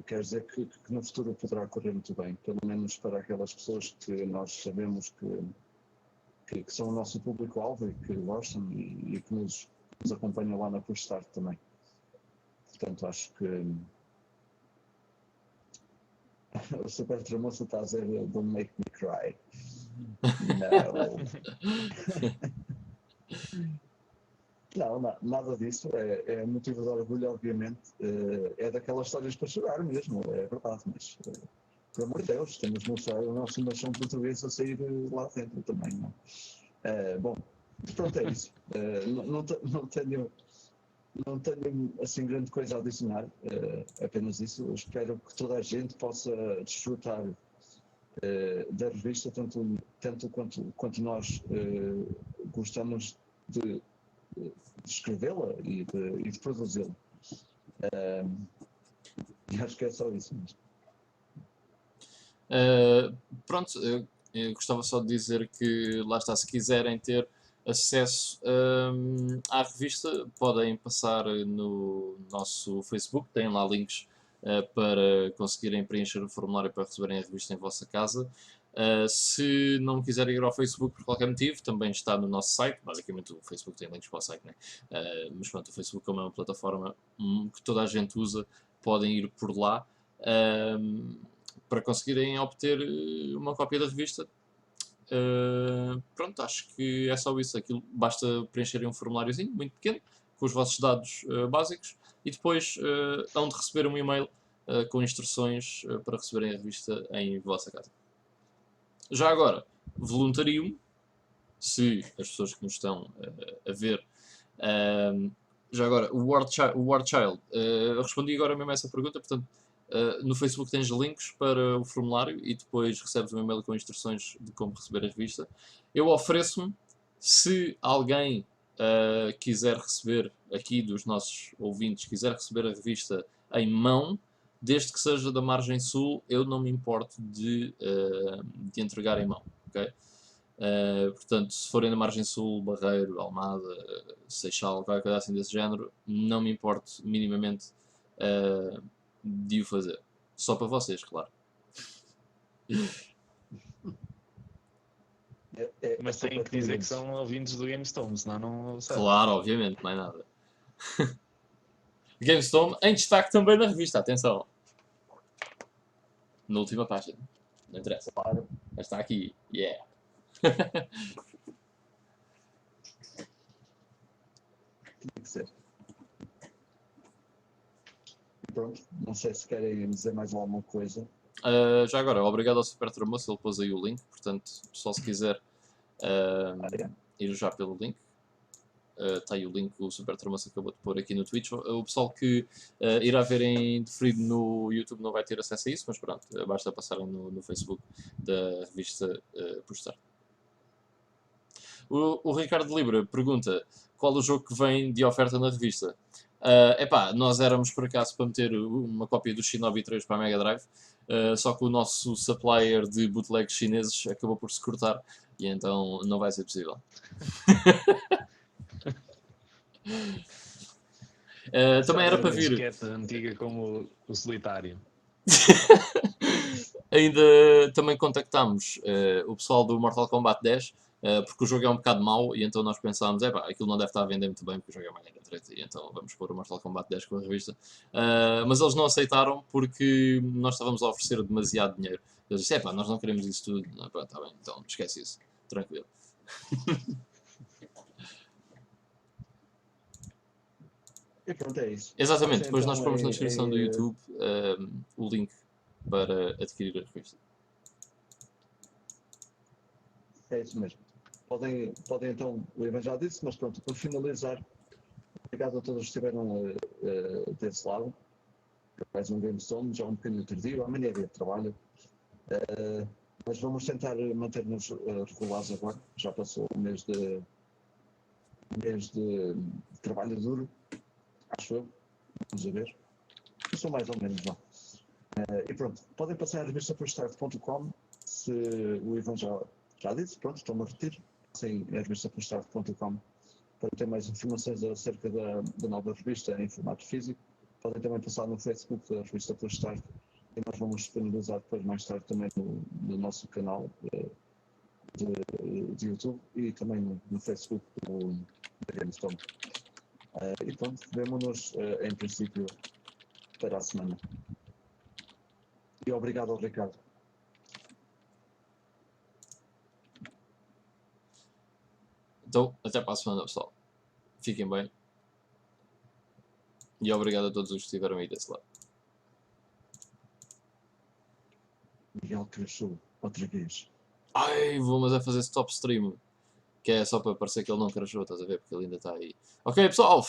Quer dizer que no futuro poderá correr muito bem, pelo menos para aquelas pessoas que nós sabemos que são o nosso público-alvo e que gostam e que nos acompanham lá na Push Start também. Portanto, acho que o Super Tremoço está a dizer Don't Make Me Cry. Não, nada disso. É motivo de orgulho, obviamente. É daquelas histórias para chorar mesmo, é verdade. Mas, por amor de Deus, temos o nosso nação português a sair lá dentro também. Não? Bom, pronto, é isso. Não tenho assim grande coisa a adicionar. Apenas isso. Eu espero que toda a gente possa desfrutar da revista, tanto quanto nós gostamos de escrevê-la e de produzi-la. E acho que é só isso mesmo. Pronto, eu gostava só de dizer que, lá está, se quiserem ter acesso à revista, podem passar no nosso Facebook, têm lá links para conseguirem preencher o formulário para receberem a revista em vossa casa. Se não quiserem ir ao Facebook por qualquer motivo, também está no nosso site. Basicamente o Facebook tem links para o site, né? Mas pronto, o Facebook, como é uma plataforma que toda a gente usa, podem ir por lá para conseguirem obter uma cópia da revista. Pronto, acho que é só isso. Aquilo, basta preencherem um formuláriozinho muito pequeno com os vossos dados básicos e depois hão de receber um e-mail com instruções para receberem a revista em vossa casa. Já agora, voluntario-me, se as pessoas que nos estão a ver. Já agora, o War Child, respondi agora mesmo a essa pergunta, portanto, no Facebook tens links para o formulário e depois recebes um e-mail com instruções de como receber a revista. Eu ofereço-me, se alguém quiser receber, aqui dos nossos ouvintes, quiser receber a revista em mão, desde que seja da margem sul, eu não me importo de entregar em mão, ok? Portanto, se forem da margem sul, Barreiro, Almada, Seixal, qualquer coisa assim desse género, não me importo minimamente de o fazer. Só para vocês, claro. Mas têm que dizer que são ouvintes do GameStone, senão não sabe. Claro, obviamente, não é nada. GameStone em destaque também na revista, atenção. Na última página. Não interessa. Claro. Mas está aqui. Yeah. Tinha que ser. Pronto, não sei se querem dizer mais alguma coisa. Já agora, obrigado ao Super Tramoço, ele pôs aí o link, portanto, só se quiser ir já pelo link. Está aí o link que o Super Tramoço acabou de pôr aqui no Twitch. O pessoal que irá ver em deferido no YouTube não vai ter acesso a isso, mas pronto, basta passarem no Facebook da revista Postar. O Ricardo Libra pergunta qual o jogo que vem de oferta na revista. Nós éramos por acaso para meter uma cópia do Shinobi 3 para a Mega Drive, só que o nosso supplier de bootlegs chineses acabou por se cortar e então não vai ser possível. Também era para vir. Uma disquete antiga como o Solitário. Ainda também contactámos o pessoal do Mortal Kombat 10, porque o jogo é um bocado mau e então nós pensámos, aquilo não deve estar a vender muito bem porque o jogo é uma grande treta e então vamos pôr o Mortal Kombat 10 com a revista. Mas eles não aceitaram porque nós estávamos a oferecer demasiado dinheiro. Eles disseram, nós não queremos isso tudo. Está bem, então esquece isso, tranquilo. E pronto, é isso. Exatamente, depois Então, nós pomos na descrição do YouTube o link para adquirir a revista. É isso mesmo. Podem então, o Ivan já disse, mas pronto, para finalizar, obrigado a todos que estiveram desse lado. Mais um GameStone, já um bocadinho tardio, amanhã é dia de trabalho. Mas vamos tentar manter-nos regulares agora. Já passou o mês de trabalho duro, acho eu. Vamos a ver. Isso mais ou menos já. E pronto, podem passar a revista poststart.com. Se o Ivan já disse, pronto, estou-me a repetir. Passem a revista poststart.com para ter mais informações acerca da nova revista em formato físico. podem também passar no Facebook da revista Plastar e nós vamos disponibilizar depois mais tarde também no nosso canal de YouTube e também no Facebook da GameStone. E pronto, vemo-nos em princípio para a semana. E obrigado ao Ricardo. Então, até para a semana, pessoal. Fiquem bem. E obrigado a todos os que estiveram aí desse lado. Miguel cresceu outra vez. Ai, vou mas é fazer stop stream. Que é só para parecer que ele não crashou, estás a ver? Porque ele ainda está aí. Ok, pessoal,